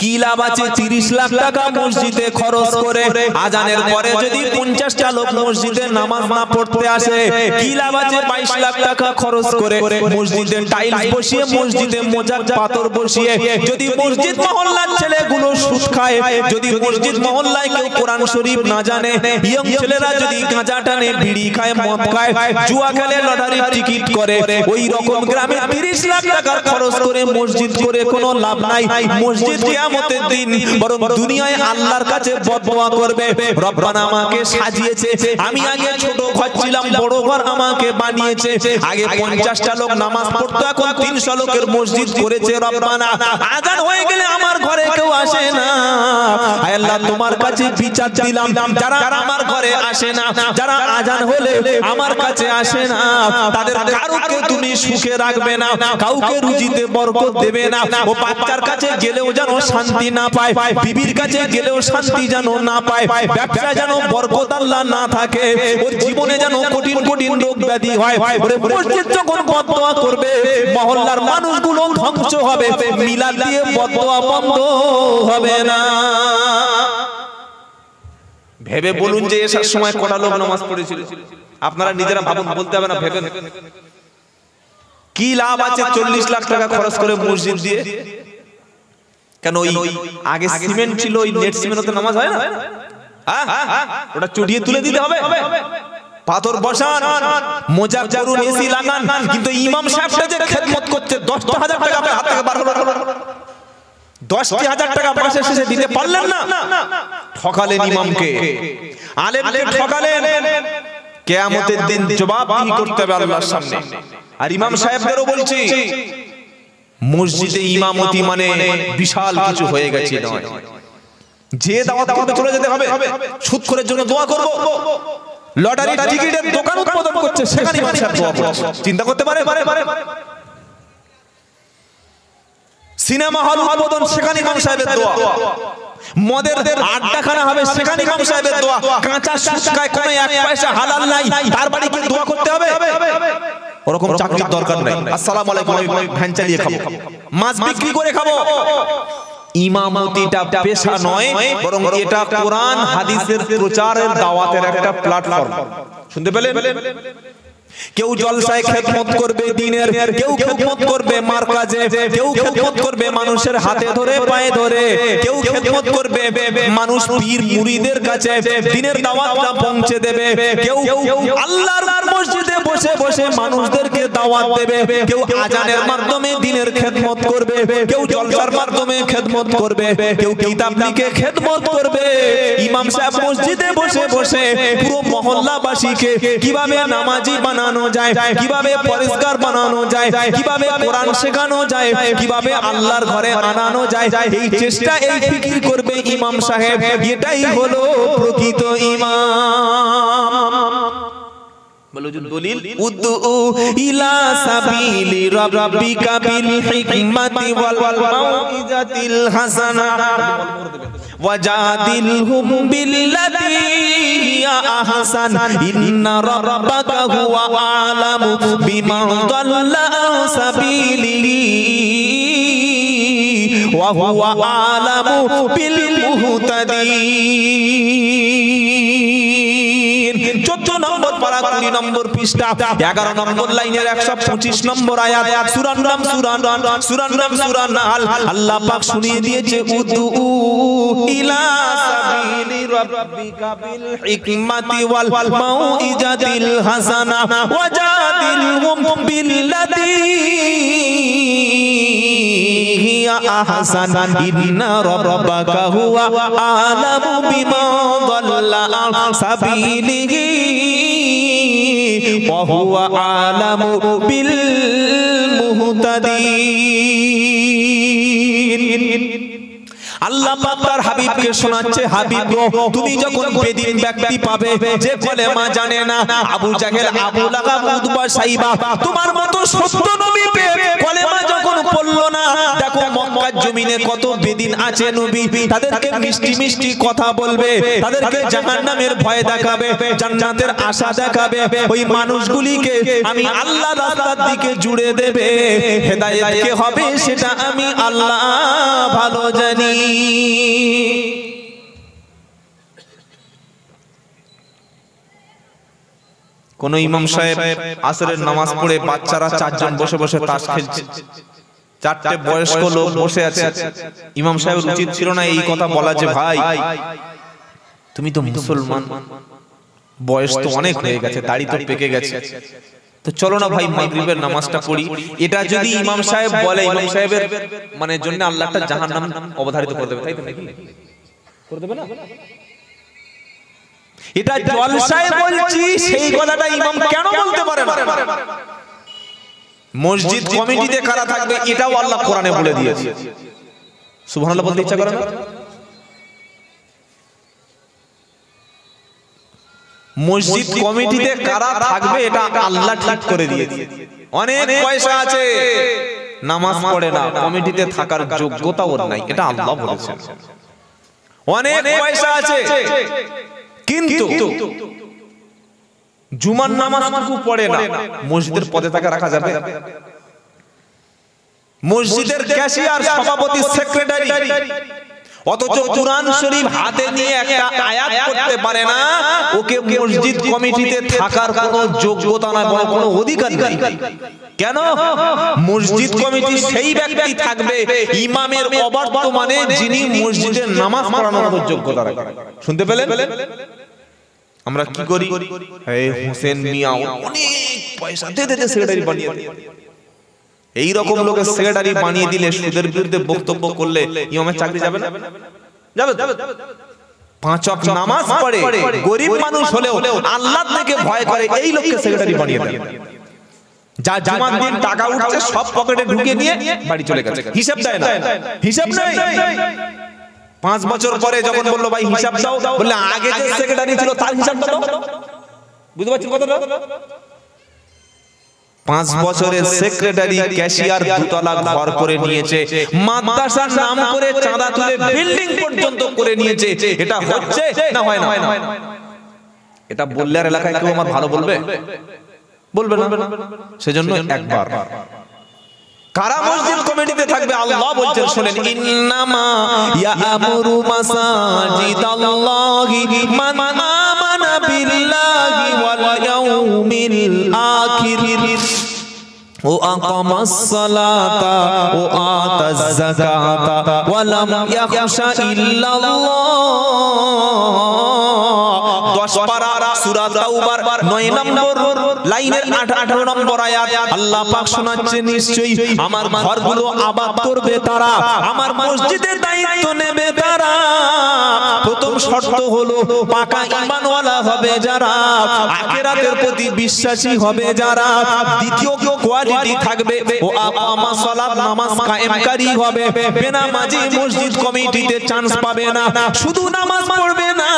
কি লাভ আছে 30 লাখ টাকা মসজিদে খরচ করে, আজানের পরে যদি 50টা লোক মসজিদে নামাজ না পড়তে আসে? কি লাভ আছে 22 লাখ টাকা খরচ করে মসজিদে টাইলস বসিয়ে, মসজিদে মোজাক পাথর বসিয়ে, যদি মসজিদ মহল্লার ছেলেগুলো সুদ খায়, যদি মসজিদ মহল্লায় কেউ কোরআন শরীফ না জানে, ইয়ং ছেলেরা যদি গাঁজা টানে, বিড়ি খায়, মদ খায়, জুয়া খেলে, লটারির টিকিট করে, ওই রকম গ্রামে 30 লাখ টাকা খরচ করে মসজিদ করে কোনো লাভ নাই। মসজিদ কিয়ামতের দিন বরং দুনিয়ায় আল্লাহর কাছে বদদোয়া করবে, রব্বানা আমাকে সাজিয়েছে, আমি আগে ছোট ঘর ছিলাম, বড় ঘর আমাকে বানিয়েছে। আগে 50টা লোক নামাজ পড়তো, এখন 300 লোকের মসজিদ করেছে। রব্বানা আযান হয়ে গেলে আমার ঘরে কেউ আসে না, আয় আল্লাহ তোমার কাছে বিচার দিলাম, যারা আমার ঘরে আসে না, যারা আযান হলে আমার কাছে আসে না, তাদের কারোকে তুমি সুখে রাখবে না, কাউকে রুজিতে বরকত দেবে না। ও বাচ্চার কাছে গেলেও যেন শান্তি না পায়, বিবির কাছে গেলেও শান্তি যেন না পায়, ব্যবসা যেন বরকত আল্লাহ না থাকে, ওর জীবনে যেন কঠিন কঠিন রোগ ব্যাধি হয়। ওরে মসজিদ যখন বদদোয়া করবে, মহল্লার মানুষগুলো ধ্বংস হবে, মিলাদ দিয়ে বদদোয়া বন্ধ হবে না। ভেবে বলুন যে এসার সময় কটা লোক নামাজ পড়েছিল? আপনারা নিজেরা ভাবুন, বলতে হবে না, ভেবেন। কি লাভ আছে 40 লাখ টাকা খরচ করে মসজিদ দিয়ে? কেন ওই আগে সিমেন্ট ছিল, ওই নেট সিমেন্টে নামাজ হয় না? ওটা চুটিয়ে তুলে দিতে হবে, পাথর বসান, মোজাক করুন, এসি লাগান, কিন্তু ইমাম সাহেবটা যে খেদমত করছে 10,000 টাকা আপনার হাত থেকে বার হলো, 10,000 টাকা মাসের শেষে দিতে পারলেন না, ঠকালেন ইমামকে, আলেমকে ঠকালেন। কিয়ামতের দিন জবাবদিহি করতে হবে আল্লাহর সামনে। আর ইমাম সাহেবদেরও বলছি, মসজিদে ইমামতি মানে বিশাল কিছু হয়ে গেছে নয়। যে দাওয়াত করতে চলে যেতে হবে, সুদখোরের জন্য দোয়া করব, লটারির টিকিটের দোকান উদ্বোধন করছে সেখানে ইমাম সাহেব দোয়া করছে, চিন্তা করতে পারে? সিনেমা হল উদ্বোধন সেখানে ইমাম সাহেবের দোয়া, মদের আড্ডাখানা হবে সেখানে ইমাম সাহেবের দোয়া, কাঁচা সুদ খায় কোনো এক পয়সা হালাল নাই তার বাড়ি গিয়ে দোয়া করতে হবে? ওরকম চাকরির দরকার নাই। আসসালামু আলাইকুম, আমি ভ্যান চালিয়ে খাবো, মাছ বিক্রি করে খাবো। ইমামতিটা পেশা নয়, বরং এটা কোরআন হাদিসের প্রচারের দাওয়াতের একটা প্ল্যাটফর্ম। শুনতে পেলেন? কেউ জলসায় খেদমত করবে দিনের, কেউ খেদমত করবে মারকাজে, কেউ খেদমত করবে মানুষের হাতে ধরে পায়ে ধরে, কেউ খেদমত করবে মানুষ পীর মুরিদের কাছে দিনের দাওয়াতটা পৌঁছে দেবে, কেউ আল্লাহর মসজিদে বসে বসে মানুষদেরকে দাওয়াত দেবে, কেউ আজানের মাধ্যমে দিনের খেদমত করবে, কেউ জলসার মাধ্যমে খেদমত করবে, কেউ কিতাব লিখে খেদমত করবে। ইমাম সাহেব মসজিদে বসে বসে পুরো মহল্লাবাসীকে কিভাবে নামাজি বানানো যায়, কিভাবে পরিষ্কার বানানো যায়, কিভাবে কোরআন শেখানো যায়, কিভাবে আল্লাহর ঘরে আনানো যায়, এই চেষ্টা এই ফিকির করবে ইমাম সাহেব। এটাই হলো প্রকৃত ইমাম। দলিল উদু ইলা সাবিলি রাব্বিকা বিল হিকমাতি ওয়াল মাউইজাতিল হাসানা ওয়াজাদিলহুম বিল্লাতী হিয়া আহসান ইন্না রাব্বাকা হুয়া আ'লামু বিমান দাল্লা আন সাবিলিহি ওয়া হুয়া আ'লামু বিল মুহতাদিন। 14 নম্বর পারা 20 নম্বর পৃষ্ঠা 11 নম্বর লাইনের 125 নম্বর আয়াত, সূরার নাম সূরা নাল। আল্লাহ পাক শুনিয়ে দিয়েছে উদু ইলা সাবিলি রাব্বিকা বিল হিকমাতি ওয়াল মাউইজাতিল হাসানা ওয়াজাদিলহুম বিল্লাতী হিয়া আহসান ইন্না রাব্বাকা হুয়া আ'লামু বিমান দাল্লা আন সাবিলিহি ওয়া হুয়া আ'লামু বিল মুহতাদিন। আল্লাহ পাক তার হাবিবকে শোনাচ্ছে, হাবিব গো, তুমি যখন বেদিন ব্যক্তি পাবে যে কলেমা জানে না, আবু জাহেল, আবু লাহাব, উতবা, সাইবা, তোমার মতো সত্য নবী পেয়ে কলেমা যখন পড়লো না, দেখো মক্কার জমিনে কত বেদিন আছে নবী, তাদেরকে মিষ্টি মিষ্টি কথা বলবে, তাদেরকে জাহান্নামের ভয় দেখাবে, জান্নাতের আশা দেখাবে। ওই মানুষগুলিকে আমি আল্লাহ রাস্তার দিকে জুড়ে দেবে, হেদায়েত কে হবে সেটা আমি আল্লাহ ভালো জানি। কোন ইমাম সাহেব আসরের নামাজ পড়ে বাচ্চারা 4 জন বসে বসে তাস খেলছে, 4টে বয়স্ক লোক বসে আছে। ইমাম সাহেবের উচিত ছিল না এই কথা বলা যে ভাই তুমি তো মুসলমান, বয়স তো অনেক হয়ে গেছে, দাড়ি তো পেকে গেছে, তো চলো না ভাই মাগরিবের নামাজটা পড়ি। এটা যদি ইমাম সাহেব বলে, ইমাম সাহেবের মানে জন্য আল্লাহ একটা জাহান্নাম অবধারিত করে দেবে, তাই তো নাকি? করে দেবে না? এটা জলসায় বলছি, সেই কথাটা ইমাম কেন বলতে পারে না? মসজিদ কমিটিতে কারা থাকবে এটাও আল্লাহ কোরআনে বলে দিয়েছে। সুবহানাল্লাহ বলতে ইচ্ছা করে না? মসজিদ কমিটিতে কারা থাকবে এটা আল্লাহ ঠিক করে দিয়েছে। অনেক পয়সা আছে, নামাজ পড়ে না, কমিটিতে থাকার যোগ্যতা ওর নাই, এটা আল্লাহ বলেছেন। অনেক পয়সা আছে কিন্তু জুমার নামাজটুকু পড়ে না, মসজিদের পদে তাকে রাখা যাবে? মসজিদের ক্যাশিয়ার, সভাপতি, সেক্রেটারি, অথচ কুরআন শরীফ হাতে নিয়ে একটা আয়াত পড়তে পারে না, ওকে মসজিদ কমিটিতে থাকার কোনো যোগ্যতা না, কোনো অধিকার নেই। কেন? মসজিদ কমিটি সেই ব্যক্তি থাকবে ইমামের অবর্তমানে যিনি মসজিদের নামাজ পড়ানোর যোগ্যতা রাখেন। শুনতে পেলেন? আমরা কি করি? এই হোসেন মিয়া অনেক পয়সা দে সেক্রেটারি বানিয়ে দেয়। এই রকম লোকের সেক্রেটারি বানিয়ে দিলে, সুদের বিরুদ্ধে বক্তব্য করলে ইমামের চাকরি যাবে না? যাবে। 5 ওয়াক্ত নামাজ পড়ে, গরিব মানুষ হলেও আল্লাহ থেকে ভয় করে, এই লোককে সেক্রেটারি বানিয়ে দেয়। যা জুমার দিন টাকা উঠছে সব পকেটে ঢুকে নিয়ে বাড়ি চলে গেছে, হিসাব দেয় না, হিসাব নাই। 5 বছর পরে যখন বললো ভাই হিসাব দাও, বললে আগে যে সেক্রেটারি ছিল তার হিসাব দাও। বুঝতে পারছেন কথাটা? 5 বছরের সেক্রেটারি ক্যাশিয়ার 2 তলা ঘর করে নিয়েছে, মাদ্রাসার নাম করে চাঁদা তুলে বিল্ডিং পর্যন্ত করে নিয়েছে। এটা হচ্ছে না হয় না? এটা বললে আর এলাকায় কেউ আমার ভালো বলবে? বলবে না। সেজন্য একবার কারা মসজিদ কমিটিতে থাকবে আল্লাহ বলছেন শুনেন, ইন্নামা ইয়ামুরু মাসাজিদাল্লাহি মান আমানা বিল্লাহি ওয়াল ইয়াউমিল আখির ও আকামাস সালাতা ও আতাজ যাকাতা ওয়া লাম ইয়াখশা ইল্লাল্লাহ। 10 পারা সূরা তাওবার 9 নম্বর লাইনের 18 নম্বর আয়াত আল্লাহ পাক শোনাচ্ছে, নিশ্চয়ই আমার ঘরগুলো আবাদ করবে তারা, আমার মসজিদের দায়িত্ব নেবে তারা। প্রথম শর্ত হলো পাকা ঈমানওয়ালা হবে যারা, আখিরাতের প্রতি বিশ্বাসী হবে যারা। দ্বিতীয় কোয়ালিটি থাকবে ও আকামা সালাত, নামাজ কায়েমকারী হবে। বেনামাজি মসজিদ কমিটিতে চান্স পাবে না। শুধু নামাজ পড়বে না,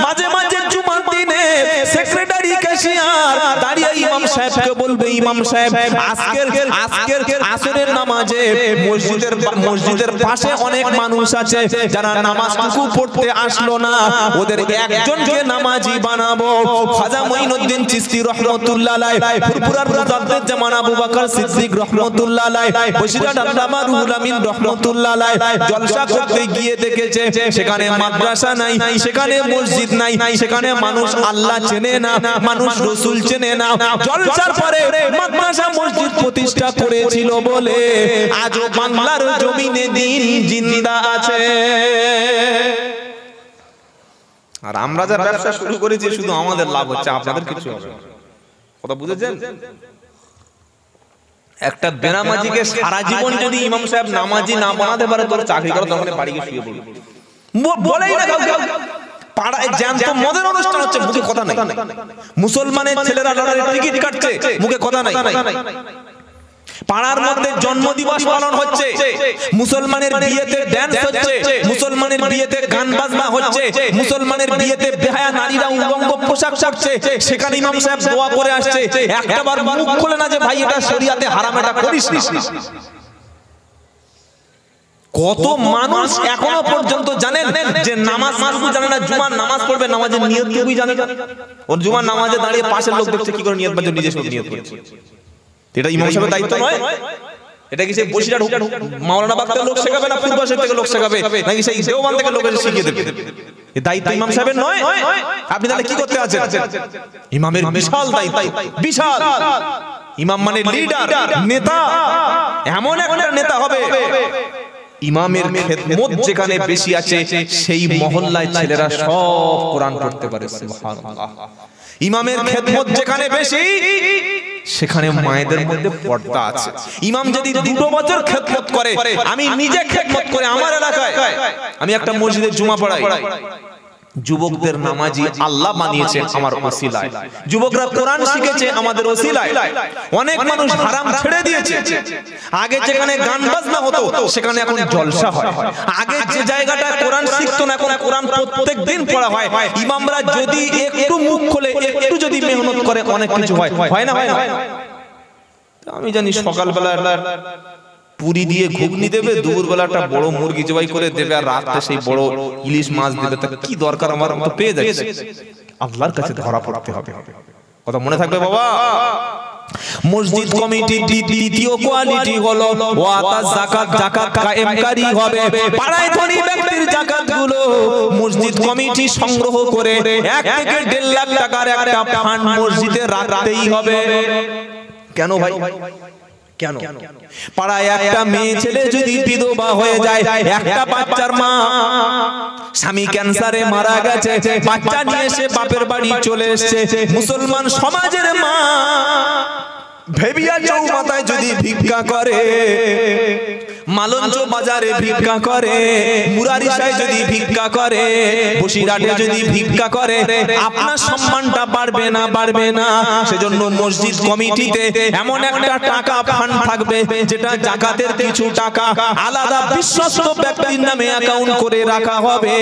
মাঝে মাঝে জুমার দিনে সেক্রেটারি ক্যাশিয়ার দাঁড়িয়ে ইমাম সাহেবকে বলবে, ইমাম সাহেব আজকের আসরের নামাজে মসজিদের পাশে অনেক মানুষ আছে যারা নামাজটুকু পড়তে আসলো না, ওদের একজনকে নামাজি বানাবো। খাজা মঈনুদ্দিন চিশতি রাহমাতুল্লাহ আলাইহি, ফুরফুরার মুজাদ্দিদ জামান আবু বকর সিদ্দিক রাহমাতুল্লাহ আলাইহি, বসিরহাট আল্লামা রুহুল আমিন রাহমাতুল্লাহ আলাইহি জলসা করতে গিয়ে দেখেছে সেখানে মাদ্রাসা নাই, সেখানে মসজিদ নাই, সেখানে মানুষ আল্লাহ চেনে না, মানুষ রাসূল চেনে না। জলসার পরে মাদ্রাসা মসজিদ প্রতিষ্ঠা করেছিল বলে আজও বাংলার জমিনে দ্বীন জিন্দা আছে। আর আমরা যারা ব্যবসা শুরু করেছি শুধু আমাদের লাভ হচ্ছে, আপনাদের কিছু হবে না। কথা বুঝেছেন? একটা বেনামাজিকে সারা জীবন যদি ইমাম সাহেব নামাজি না বানাতে পারে, তোর চাকরি করো, তখন বাড়ি গিয়ে শুয়ে পড়বে। বলেই না কাউকে, পাড়ায় জ্যান্ত মদের অনুষ্ঠান হচ্ছে, মুখে কথা নাই। মুসলমানের ছেলেরা লটারির টিকিট কাটছে, মুখে কথা নাই। পাড়ার মধ্যে জন্মদিবস পালন হচ্ছে, মুসলমানের বিয়েতে ড্যান্স হচ্ছে, মুসলমানের বিয়েতে গান বাজনা হচ্ছে, মুসলমানের বিয়েতে বেহায়া নারীরা উলঙ্গ পোশাক পরছে, সেখানে ইমাম সাহেব দোয়া করে আসছে। একটাবার মুখ খোলে না যে ভাই এটা শরিয়াতে হারাম, এটা করিস না। কত মানুষ এখনো পর্যন্ত জানেন যে নামাজ শুধু জানে না, জুমার নামাজ পড়বে, নামাজের নিয়তটুকুই জানে না। ওর জুমার নামাজে দাঁড়িয়ে পাশের লোক দেখছে কি করে নিয়ত বাজে, নিজে সব নিয়ত করছে। এটা ইমাম সাহেবের দায়িত্ব নয়? এটা কি সেই বসিরহাট মাওলানা বাগ থেকে লোক শেখাবে, না ফুরফুরা শরীফ থেকে লোক শেখাবে, নাকি সেই দেওবন্দ থেকে লোক এসে শিখিয়ে দেবে? এই দায়িত্ব ইমাম সাহেবের নয়। আপনি তাহলে কি করতে আছেন? ইমামের বিশাল দায়িত্ব, বিশাল। ইমাম মানে লিডার, নেতা, এমন একটা নেতা হবে ইমামের খেদমত যেখানে বেশি আছে সেই মহল্লায় ছেলেরা সব কোরআন পড়তে পারে। সুবহানাল্লাহ। ইমামের খেদমত যেখানে বেশি সেখানে মায়েদের মধ্যে পর্দা আছে। ইমাম যদি 2 বছর খেদমত করে, আমি নিজে খেদমত করে আমার এলাকায়, আমি একটা মসজিদে জুমা পড়াই, যুবকদের নামাজি আল্লাহ বানিয়েছেন আমার ওসিলায়, যুবকরা কোরআন শিখেছে আমাদের ওসিলায়। অনেক মানুষ হারাম ছেড়ে দিয়েছে। আগে যেখানে গান বাজনা হতো সেখানে এখন জলসা হয়। আগে যে জায়গাটা কোরআন শিখতো না, এখন কোরআন প্রত্যেকদিন পড়া হয়। ইমামরা যদি একটু মুখ খোলে, একটু যদি মেহনত করে, অনেক কিছু হয়। হয় না? হয় না? আমি জানি সকালবেলা পুরি দিয়ে ঘুগনি দেবে, দুপুরবেলা একটা বড় মুরগি জবাই করে দেবে, আর রাতে সেই বড় ইলিশ মাছ দেবে। তা কি দরকার আমার তো পেয়ে যাচ্ছে। আল্লাহর কাছে ধরা পড়তে হবে। কথা মনে থাকবে বাবা। মসজিদ কমিটির দ্বিতীয় কোয়ালিটি হলো ওয়াতাজ যাকাত, যাকাত কায়েমকারী হবে। পাড়ায় ধনী ব্যক্তির যাকাতগুলো মসজিদ কমিটি সংগ্রহ করে 1 থেকে 1.5 লাখ টাকার একটা ফান্ড মসজিদে রাখতেই হবে। কেন ভাই? কেন? পাড়ায় একটা মেয়ে ছেলে যদি বিধবা হয়ে যায়, একটা বাচ্চার মা স্বামী ক্যান্সারে মারা গেছে, বাচ্চা নিয়ে এসে বাপের বাড়ি চলে এসেছে, মুসলমান সমাজের মা ভেবিয়া চৌমাথায় যদি ভিক্ষা করে, মালঞ্চ বাজারে ভিক্ষা করে, মুরারিসায় যদি ভিক্ষা করে, বসিরহাটে যদি ভিক্ষা করে, আপনার সম্মানটা বাড়বে না, বাড়বে না। সেজন্য মসজিদ কমিটিতে এমন একটা টাকা ফান্ড থাকবে যেটা যাকাতের কিছু টাকা আলাদা বিশ্বস্ত ব্যক্তির নামে অ্যাকাউন্ট করে রাখা হবে।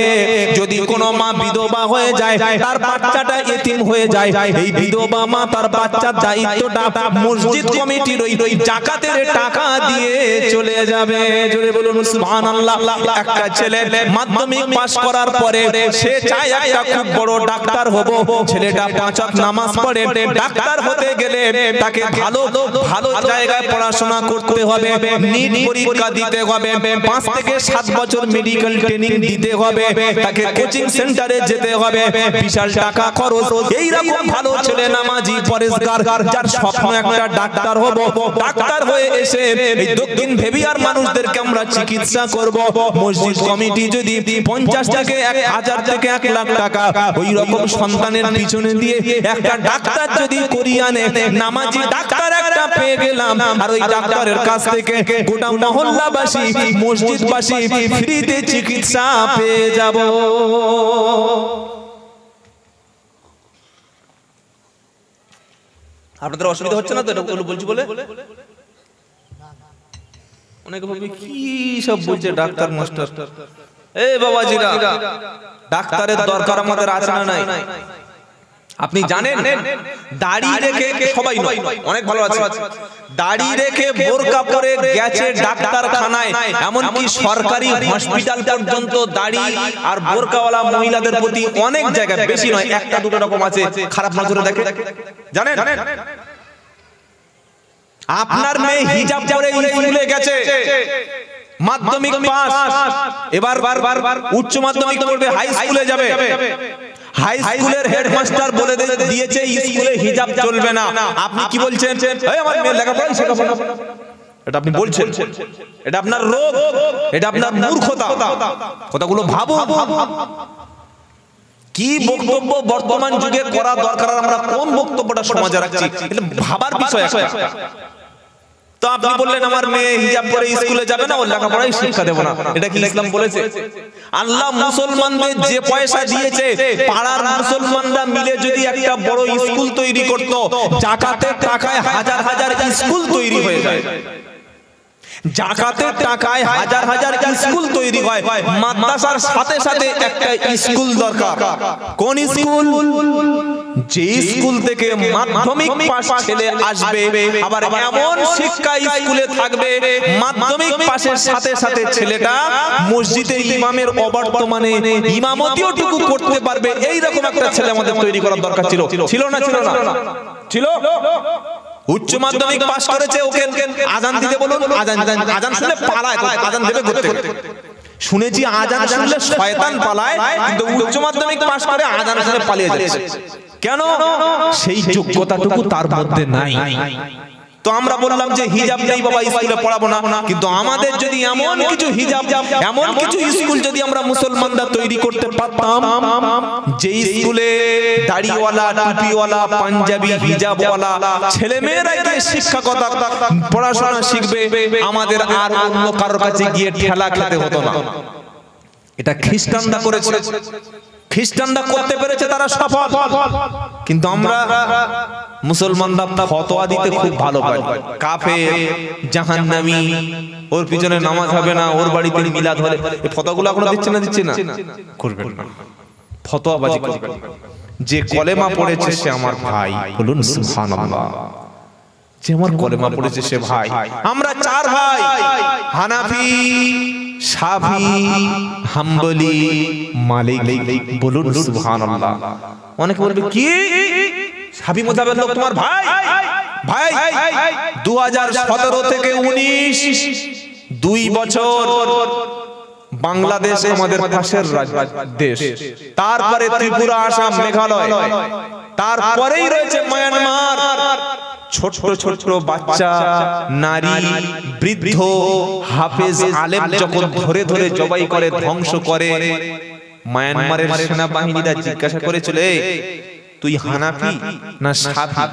যদি কোনো মা বিধবা হয়ে যায়, তার বাচ্চাটা এতিম হয়ে যায়, এই বিধবা মা তার বাচ্চার দায়িত্বটা মসজিদ কমিটির ওই যাকাতের টাকা দিয়ে চলে যাবে। জোরে বলুন সুবহানাল্লাহ। একটা ছেলে মাধ্যমিক পাস করার পরে সে চায় একটা খুব বড় ডাক্তার হব। ছেলেটা 5 ওয়াক্ত নামাজ পড়ে, ডাক্তার হতে গেলে তাকে ভালো ভালো জায়গায় পড়াশোনা করতে হবে, নিট পরীক্ষা দিতে হবে, 5 থেকে 7 বছর মেডিকেল ট্রেনিং দিতে হবে, তাকে কোচিং সেন্টারে যেতে হবে, বিশাল টাকা খরচ। এই রকম ভালো ছেলে নামাজি পরেশগার যার স্বপ্ন একটা ডাক্তার হব, ডাক্তার হয়ে এসে এই দক্ষিণ ভেবিয়ার মানুষদেরকে আমরা চিকিৎসা করব। মসজিদ কমিটি যদি 50 থেকে 1000 থেকে 1 লাখ টাকা ওই রকম সন্তানের পিছনে দিয়ে একটা ডাক্তার যদি করিয়ে আনে, নামাজি ডাক্তার একটা পেয়ে গেলাম, আর ওই ডাক্তারের কাছ থেকে গোটা মহল্লাবাসী মসজিদবাসী ফ্রিতে চিকিৎসা পেয়ে যাব। আপনাদের অসুবিধা হচ্ছে না তো এটা বলছি বলে? অনেকে ভাবে কি সব বলছে ডাক্তার মাস্টার। এই বাবাজিরা, ডাক্তারের দরকার আমাদের আছে না নাই? আপনি জানেন দাড়ি রেখে সবাই নয়, অনেক ভালো আছে, দাড়ি রেখে বোরকা পরে গেছে ডাক্তারখানায়, এমনকি সরকারি হসপিটাল পর্যন্ত দাড়ি আর বোরকাওয়ালা মহিলাদের প্রতি অনেক জায়গায়, বেশি নয়, একটা দুটো রকম আছে, খারাপ নজরে দেখে। জানেন আপনার মেয়ে হিজাব পরে স্কুলে গেছে, মাধ্যমিক পাস, এবার উচ্চ মাধ্যমিক পড়বে, হাই স্কুলে যাবে, হাই স্কুলের হেডমাস্টার বলে দিয়েছে স্কুলে হিজাব চলবে না। আপনি কি বলছেন? এই আমার মেয়ে লেখাপড়া শেখাবো না, এটা আপনি বলছেন, এটা আপনার রোগ, এটা আপনার মূর্খতা। কথাগুলো ভাবুন, কি বক্তব্য বর্তমান যুগে করা দরকার, আমরা কোন বক্তব্যটা সমাজে রাখছি, এটা ভাবার বিষয় একটা। তো আপনি বললেন আমার মেয়ে হিজাব পরে স্কুলে যাবে না, ওর লেখাপড়াই শিক্ষা দেব না, এটা কি ইসলাম বলেছে? আল্লাহ মুসলমানদের যে পয়সা দিয়েছে, পাড়ার মুসলমানরা মিলে যদি একটা বড় স্কুল তৈরি করত, যাকাতের টাকায় হাজার হাজার স্কুল তৈরি হয়ে যায়। যাকাতের টাকায় হাজার হাজার স্কুল তৈরি হয়, মাদ্রাসার সাথে সাথে একটা স্কুল দরকার। কোন স্কুল? যে স্কুল থেকে মাধ্যমিক পাস ছেলে আসবে, আবার এমন শিক্ষা স্কুলে থাকবে মাধ্যমিক পাসের সাথে সাথে ছেলেটা মসজিদে ইমামের অবর্তমানে ইমামতিও টুকু করতে পারবে। এই রকম একটা ছেলে আমাদের তৈরি করার দরকার ছিল। ছিল না? ছিল না? ছিল। উচ্চ মাধ্যমিক পাস করেছে, ওকে আজান দিতে বলুন, আজান শুনলে পালায়, আজান দেবে করতে। শুনেছি আজান শুনলে শয়তান পালায়, কিন্তু উচ্চ মাধ্যমিক পাস করে আজান শুনে পালিয়ে যাচ্ছে। কেন? সেই যোগ্যতাটুকু তার মধ্যে নাই। তো আমরা বললাম যে হিজাব নেই বাবা, স্কুলে পড়াবো না, কিন্তু আমাদের যদি এমন কিছু হিজাব, এমন কিছু স্কুল যদি আমরা মুসলমানরা তৈরি করতে পারতাম, যে স্কুলে দাড়িওয়ালা, টুপিওয়ালা, পাঞ্জাবি, হিজাবওয়ালা ছেলেমেয়েরা গিয়ে শিক্ষকতা পড়াশোনা শিখবে, আমাদের আর অন্য কারোর কাছে গিয়ে ঠেলা খেতে হতো না। এটা খ্রিস্টানরা করেছে, খ্রিস্টানরা করতে পেরেছে, তারা সফল। কিন্তু আমরা মুসলমানরা ফতোয়া দিতে খুব ভালো পাই, কাফের, জাহান্নামী, ওর পিছনে নামাজ হবে না, ওর বাড়িতে মিলাদ হলে, এই ফতোয়াগুলো এখন দিচ্ছে না? দিচ্ছে না? করবেন না, ফতোয়াবাজি করবেন না। যে কলেমা পড়েছে সে আমার ভাই, বলুন সুবহানাল্লাহ। যে আমার কলেমা পড়েছে সে ভাই। আমরা 4 ভাই, হানাফি, শাফি, হাম্বলি, মালিকি, বলুন সুবহানাল্লাহ। অনেকে বলবে কি শাফি মাযহাবের লোক তোমার ভাই? ভাই 2017 থেকে 19 2 বছর বাংলাদেশ আমাদের পাশের দেশ, তারপরে ত্রিপুরা, আসাম, মেঘালয়, তারপরেই রয়েছে মায়ানমার। ছোট ছোট বাচ্চা, নারী, বৃদ্ধ, হাফেজ, আলেম যখন ধরে ধরে জবাই করে, ধ্বংস করে, মায়ানমারের সেনাবাহিনীরা জিজ্ঞাসা করেছিল, তুই হানাফি না শাফি,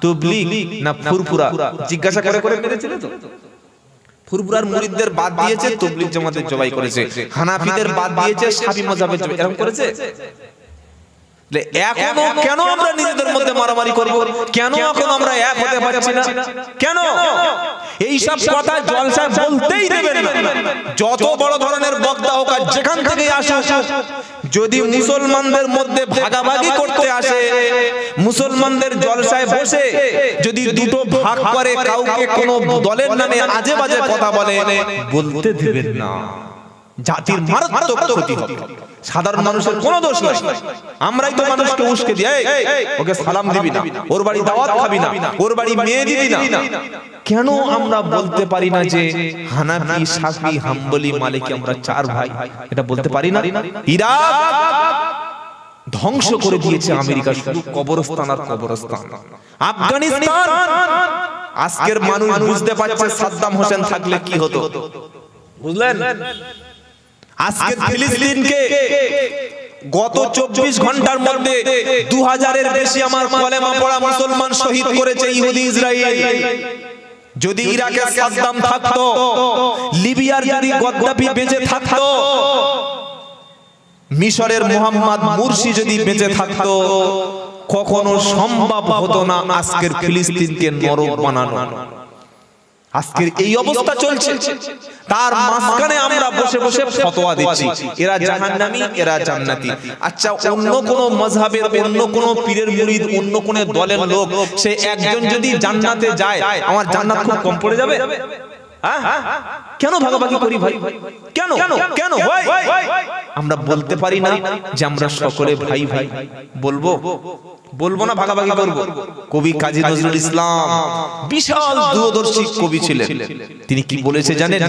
তাবলীগ না ফুরফুরা, জিজ্ঞাসা করে করে মেরেছিল। তো ফুরফুরার মুরিদদের বাদ দিয়েছে, তাবলীগ জামাতের জবাই করেছে, হানাফিদের বাদ দিয়েছে, শাফি মাযহাবের জবাই এরকম করেছে। এখনো কেন আমরা নিজেদের মধ্যে মারামারি করব? কেন এখন আমরা এক হতে পারছি না? কেন এই সব কথা জলসায় বলতেই দেবেন না। যত বড় ধরনের বক্তা হোক আর যেখান থেকে আসুক, যদি মুসলমানদের মধ্যে ভাগাভাগি করতে আসে, মুসলমানদের জলসায় বসে যদি দুটো ভাগ করে কাউকে কোন দলের নামে আজে বাজে কথা বলে, বলতে দিবেন না। জাতির মারাত্মক ক্ষতি হবে। সাধারণ মানুষের কোনো দোষ নাই। আমরাই তো মানুষকে উস্কে দিই, ওকে সালাম দিবি না, ওর বাড়ি দাওয়াত খাবি না, ওর বাড়ি মেয়ে দিবি না। কেন আমরা বলতে পারি না যে হানাফি, শাফি, হাম্বলি, মালিকি আমরা চার ভাই? এটা বলতে পারি না? ইরাক ধ্বংস করে দিয়েছে আমেরিকা, শুধু কবরস্থান আর কবরস্থান। আফগানিস্তান, আজকের মানুষ বুঝতে পারছে সাদ্দাম হোসেন থাকলে কি হতো, বুঝলেন? আজকে ফিলিস্তিনকে গত 24 ঘন্টার মধ্যে 2000-এর বেশি আমার কলেমা পড়া মুসলমান শহীদ করেছে ইহুদি ইসরায়েল। যদি ইরাকে সাদ্দাম থাকতো, লিবিয়ার যদি গদ্দাফি বেঁচে থাকতো, মিশরের মোহাম্মদ মুরসি যদি বেঁচে থাকতো, কখনো সম্ভব হতো না আজকের ফিলিস্তিনকে নরক বানানো। আজকের এই অবস্থা চলছে, তার মাঝখানে আমরা বসে বসে ফতোয়া দিচ্ছি, এরা জাহান্নামী, এরা জান্নাতি। আচ্ছা, অন্য কোন মাযহাবের, অন্য কোন পীরের মুরিদ, অন্য কোন দলের লোক, সে একজন যদি জান্নাতে যায়, আমার জান্নাত খুব কম পড়ে যাবে? কেন ভাগাভাগি করি ভাই? কেন কেন ভাই? আমরা বলতে পারি না যে আমরা সকলে ভাই ভাই? বলবো না, ভাগাভাগি করব। কবি কাজী নজরুল ইসলাম বিশাল দূরদর্শী কবি ছিলেন। তিনি কি বলেছে জানেন?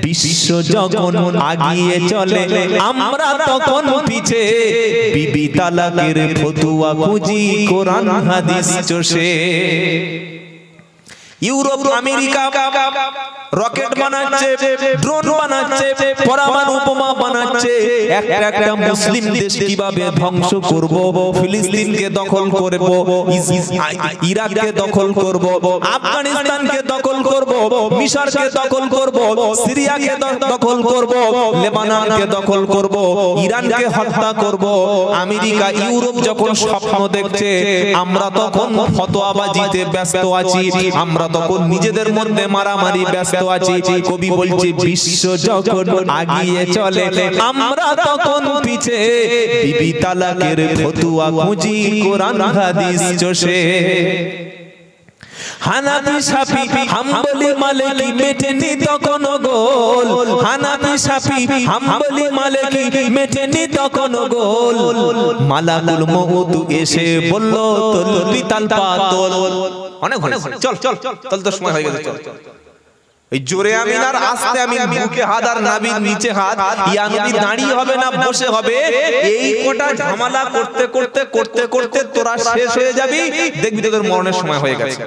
বিশ্ব যখন আগিয়ে চলে আমরা তখন পিছে, বিবি তালাকের ফতোয়া খুঁজি কোরআন হাদিস চষে। ইউরোপ, আমেরিকা রকেট বানাচ্ছে, ড্রোন বানাচ্ছে, পরমাণু বোমা বানাচ্ছে। একটা মুসলিম দেশ কিভাবে ধ্বংস করব? ফিলিস্তিনকে দখল করব, ইরাককে দখল করব, আফগানিস্তানকে দখল করব, মিশরকে দখল করব, সিরিয়াকে দখল করব, লেবাননকে দখল করব, ইরানকে হত্যা করব। আমেরিকা, ইউরোপ যখন স্বপ্ন দেখছে, আমরা তখন ফতোয়াবাজিতে ব্যস্ত আছি, আমরা তখন নিজেদের মধ্যে মারামারি ব্যস্ত আছি। কবি বলছে বিশ্ব যখন আগিয়ে চলে আমরা তখন পিছে, বিবি তালাকের ফতোয়া খুঁজি কোরআন হাদিস চষে। হানাফি, শাফি, হাম্বলি, মালিকি মেটেনি তখন গোল। হানাফি, শাফি, হাম্বলি, মালিকি মেটেনি তখন গোল। মালাকুল মউত এসে বলল তলবি তাল পাতল। অনেক হয়েছে, চল চল, তো সময় হয়ে গেছে, চল। এই জোরে আমিন আর আস্তে আমিন, বুকে হাত আর নাভির নিচে হাত, ইয়া নবী দাঁড়িয়ে হবে না বসে হবে, এই কোটা ঝামেলা করতে করতে করতে করতে তোরা শেষ হয়ে যাবি, দেখবি তোদের মরণের সময় হয়ে গেছে।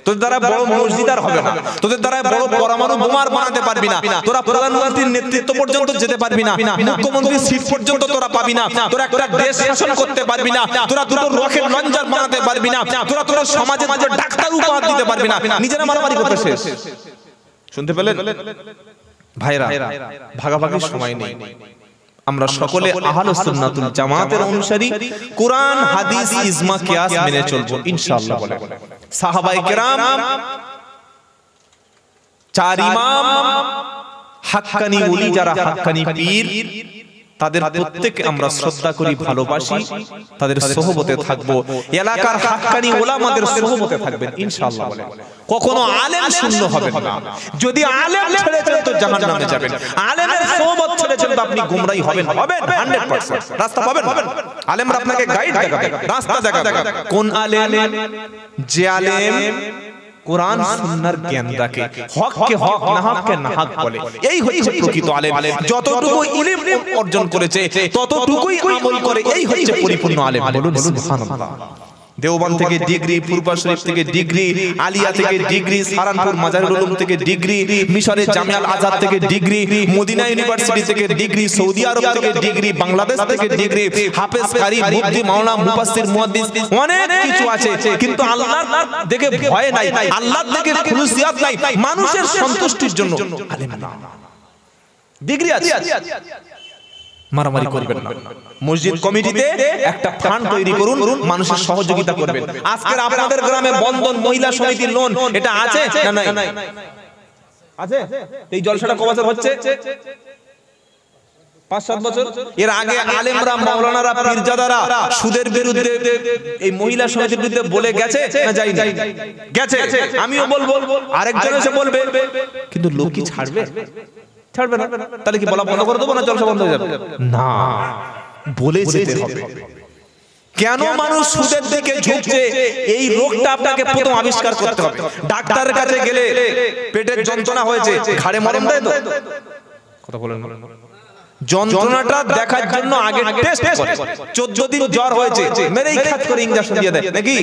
তোদের দ্বারা বড় মসজিদ আর হবে না, তোদের দ্বারা বড় পরমাণু বোমার বানাতে পারবি না, তোরা প্রধানমন্ত্রীর নেতৃত্ব পর্যন্ত যেতে পারবি না, মুখ্যমন্ত্রীর সিট পর্যন্ত তোরা পাবি না, তোরা একটা দেশ শাসন করতে পারবি না, তোরা দুটো রকেট লঞ্চার বানাতে পারবি না, তোরা তোর সমাজে মাঝে ডাক্তার উপহার দিতে পারবি না, নিজেরা মারামারি করতে শেষ। শুনতে পেলেন ভাইরা? ভাগাভাগির সময় নেই। আমরা সকলে আহলে সুন্নাতুল জামাতের অনুসারী, কোরআন হাদিস ইজমা কিয়াস মেনে চলবো ইনশাআল্লাহ। বলে সাহাবায়ে কেরাম, চার ইমাম, হাক্কানি ওলি, যারা হাক্কানি পীর, তাদের প্রত্যেককে আমরা শ্রদ্ধা করি, ভালোবাসি, তাদের সোহবতে থাকবো। এলাকার হাক্কানি ওলামাদের সোহবতে থাকবেন ইনশাআল্লাহ। বলে কখনো আলেম শূন্য হবেন না। যদি আলেম ছেড়েছেন তো জাহান্নামে যাবেন, আলেমের সোহবত ছেড়েছেন তো আপনি গুমরাহী হবেন 100%। রাস্তা পাবেন, আলেমরা আপনাকে গাইড দেখাবে, রাস্তা দেখাবে। কোন আলেম? যে আলেম কোরআন সুন্নাহর জ্ঞান রাখে, হককে হক, না হককে না হক বলে, এই হচ্ছে প্রকৃত আলেম। যতটুকু ইলম অর্জন করেছে ততটুকুই আমল করে, এই হচ্ছে পরিপূর্ণ আলেম। বলুন সুবহানাল্লাহ। দেওবন্দ থেকে ডিগ্রি, ফুরফা শরীফ থেকে ডিগ্রি, আলিয়া থেকে ডিগ্রি, সাহারানপুর মাজারুল উলুম থেকে ডিগ্রি, মিশরের জামিয়াল আজাদ থেকে ডিগ্রি, মদিনা ইউনিভার্সিটি থেকে ডিগ্রি, সৌদি আরব থেকে ডিগ্রি, বাংলাদেশ থেকে ডিগ্রি, হাফেজ, কারি, মুফতি, মাওলানা, মুফাসসির, মুহাদ্দিস, অনেক কিছু আছে। কিন্তু আল্লাহর দেখে ভয় নাই, আল্লাহর দেখে খুলুসিয়াত নাই, মানুষের সন্তুষ্টির জন্য আলেম না। ডিগ্রি আছে, মারামারি করবেন না। মসজিদ কমিটিতে একটা ফান্ড তৈরি করুন, মানুষের সহযোগিতা করবেন। আজকের আপনাদের গ্রামে বন্ধন মহিলা সমিতির লোন এটা আছে না নাই? আছে। এই জলসাটা কত বছর হচ্ছে? 5-7 বছর। এর আগে আলেমরা, মাওলানারা, পীরজাদারা সুদের বিরুদ্ধে এই মহিলা সমিতির বিরুদ্ধে বলে গেছে না যায়নি? গেছে। আমিও বলবো, আরেকজন এসে বলবে, কিন্তু লোক কি ছাড়বে? ছাড়বে না। তাহলে কি বলা বন্ধ করে দেবো না জলসা বন্ধ হয়ে যাবে? না, বলে যেতে হবে। কেন মানুষ সুদের দিকে ঝুঁকছে এই রোগটা আপনাকে প্রথম আবিষ্কার করতে হবে। ডাক্তারের কাছে গেলে পেটের যন্ত্রণা হয়েছে, ঘাড়ে মলম দেয় তো? কথা বলেন। যন্ত্রণাটা দেখার জন্য আগে টেস্ট করে। 14 দিন জ্বর হয়েছে, মেরেই খাত করে ইনজেকশন দিয়ে দেয় নাকি?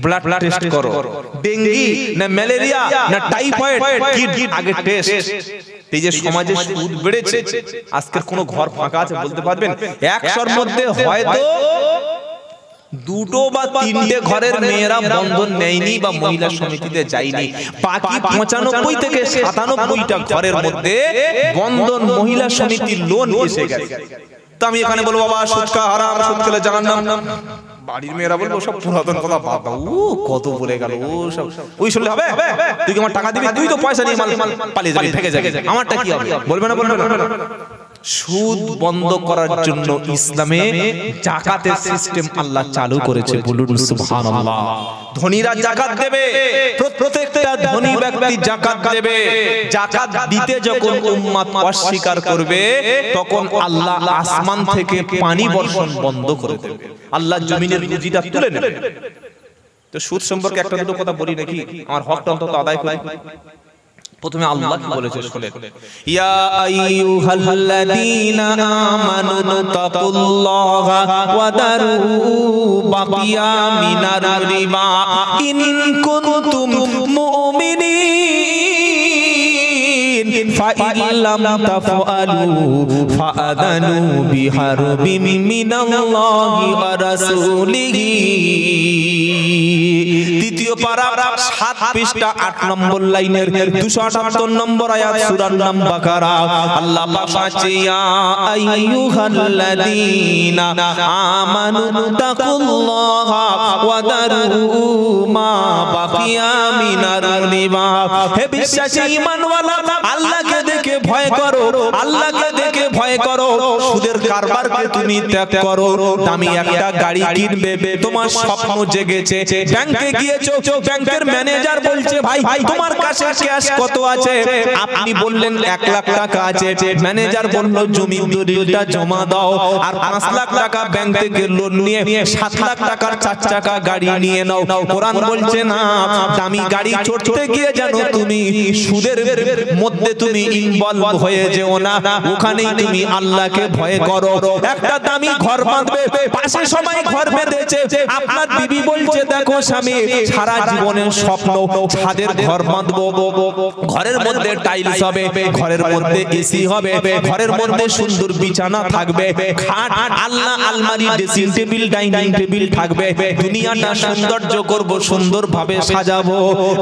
ব্লাড টেস্ট করো, ডেঙ্গি না ম্যালেরিয়া না টাইফয়েড, কি আগে টেস্ট। এই যে সমাজে সুদ বেড়েছে, আজকের কোন ঘর ফাঁকা আছে বলতে পারবেন? 100-র মধ্যে হয়তো 2টো বা 3টে ঘরের মেয়েরা বন্ধন নেয়নি বা মহিলা সমিতিতে যায়নি। বাকি 95 থেকে 97টা ঘরের মধ্যে বন্ধন মহিলা সমিতির লোন এসে গেছে। তো আমি এখানে বলবো বাবা সুদ খাওয়া হারাম, সুদ খেলে জাহান্নাম। বাড়ির মেয়েরা বলবো সব পুরাতন কথা, বাবা ও কত বলে গেল, ও সব ওই শুনলে হবে? তুই কি আমার টাকা দিবি? তুই তো পয়সা নিয়ে মাল পালিয়ে যাবি, ভেগে যাবি, আমারটা কি হবে? বলবে না, বলবে না। সুদ বন্ধ করার জন্য ইসলামে যাকাতের সিস্টেম আল্লাহ চালু করেছে, বলুন সুবহানাল্লাহ। ধনীরা যাকাত দেবে, প্রত্যেকটা ধনী ব্যক্তি যাকাত দেবে। যাকাত দিতে যখন উম্মত অস্বীকার করবে, তখন আল্লাহ আসমান থেকে পানি বর্ষণ বন্ধ করে দেবে, আল্লাহ জমিনের রুজিটা তুলে নেবে। তো সুদ সম্পর্কে একটা দুটো কথা বলি নাকি, আমার হকটা অন্তত আদায় করি। প্রথমে আল্লাহ কি বলেছে শুনেন, ইয়া আইয়ুহাল্লাযীনা আমানু তাকুল্লাহা ওয়া দারু বাকিয়া মিনার রিবা ইন কুনতুম মুমিনিন ফাইল্লাম তাফআলু ফাআযানু বিহারবিম মিনাল্লাহি ওয়া রাসূলিহি। দ্বিতীয় পারা 7 পৃষ্ঠা 8 নম্বর লাইনের 278 নম্বর আয়াত সূরার নাম বাকারা। আল্লাহ পাক বলেছে ইয়া আইয়ুহাল্লাযীনা আমানু তাকুল্লাহা ওয়া দারু মা বাকিয়া মিনার রিবা। হে বিশ্বাসী ঈমানওয়ালা, আল্লাহকে দেখে ভয় করো, আল্লাহকে দেখে ভয় করো। সুদের কারবারকে তুমি ত্যাগ করো। দামি একটা গাড়ি কিনবে, তোমার স্বপ্ন জেগেছে, ব্যাংকে গিয়েছো, ব্যাংকের ম্যানেজার বলছে ভাই তোমার কাছে ক্যাশ কত আছে? আপনি বললেন 1 লাখ টাকা আছে। ম্যানেজার বলল জমি দলিলটা জমা দাও, আর 5 লাখ টাকা ব্যাংক থেকে লোন নিয়ে 7 লাখ টাকার 4 চাকা গাড়ি নিয়ে নাও। কোরআন বলছে না, দামি গাড়ি চড়তে গিয়ে জানো তুমি সুদের মধ্যে তুমি ইনভলভ হয়ে যেও না, ওখানেই তুমি আল্লাহকে ভয় করো। একটা দামি ঘর বাঁধবে, পাশে সবাই ঘর বেঁধেছে, আপনার বিবি বলছে দেখো স্বামী সারা জীবনের স্বপ্ন ছাদের ঘর বাঁধবো, ঘরের মধ্যে টাইলস হবে, ঘরের মধ্যে এসি হবে, ঘরের মধ্যে সুন্দর বিছানা থাকবে, খাট, আলনা, আলমারি, ড্রেসিং টেবিল, ডাইনিং টেবিল থাকবে, দুনিয়াটা সৌন্দর্য করব, সুন্দরভাবে সাজাবো।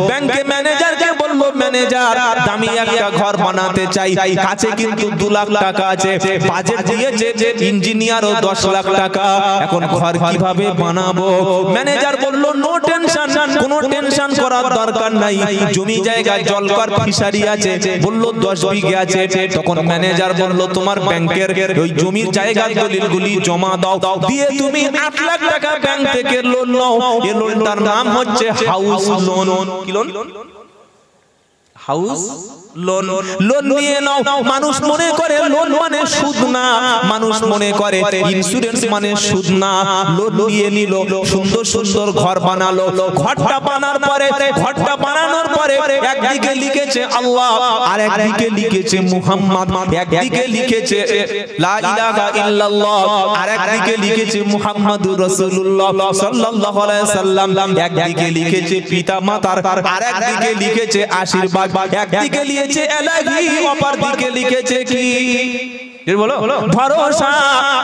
ব্যাংকে ম্যানেজারকে বলবো ম্যানেজার দামি একটা ঘর বানাতে চাই, কাছে কিন্তু 2 লাখ টাকা আছে, বাজেট দিয়েছে ইঞ্জিনিয়ারও 10 লাখ টাকা, এখন ঘর কিভাবে বানাবো? ম্যানেজার বলল নো টেনশন, কোনো টেনশন করার দরকার নাই, জমি জায়গা জলকর ফিশারি আছে, বলল 10 বিঘা আছে। তখন ম্যানেজার বলল তোমার ব্যাংকের ওই জমির জায়গার দলিলগুলি জমা দাও, দিয়ে তুমি 8 লাখ টাকা ব্যাংক থেকে লোন নাও। এই লোনটার নাম হচ্ছে হাউস লোন। কি লোন? হাউস লোন লোন নিয়ে নাও। মানুষ মনে করে লোন মানে সুদ না, মানুষ মনে করে ইন্স্যুরেন্স মানে সুদ না। লোন নিয়ে নিল, সুন্দর সুন্দর ঘর বানালো। ঘরটা বানানোর পরে একদিকে লিখেছে আল্লাহ, আর একদিকে লিখেছে মুহাম্মদ, একদিকে লিখেছে লা ইলাহা ইল্লাল্লাহ, আর একদিকে লিখেছে মুহাম্মাদুর রাসূলুল্লাহ সাল্লাল্লাহু আলাইহি সাল্লাম। একদিকে লিখেছে পিতা মাতার, আর একদিকে লিখেছে আশীর্বাদ, একদিকে লিখেছে এলাহি, অপর দিকে লিখেছে কি বলো ভরসা।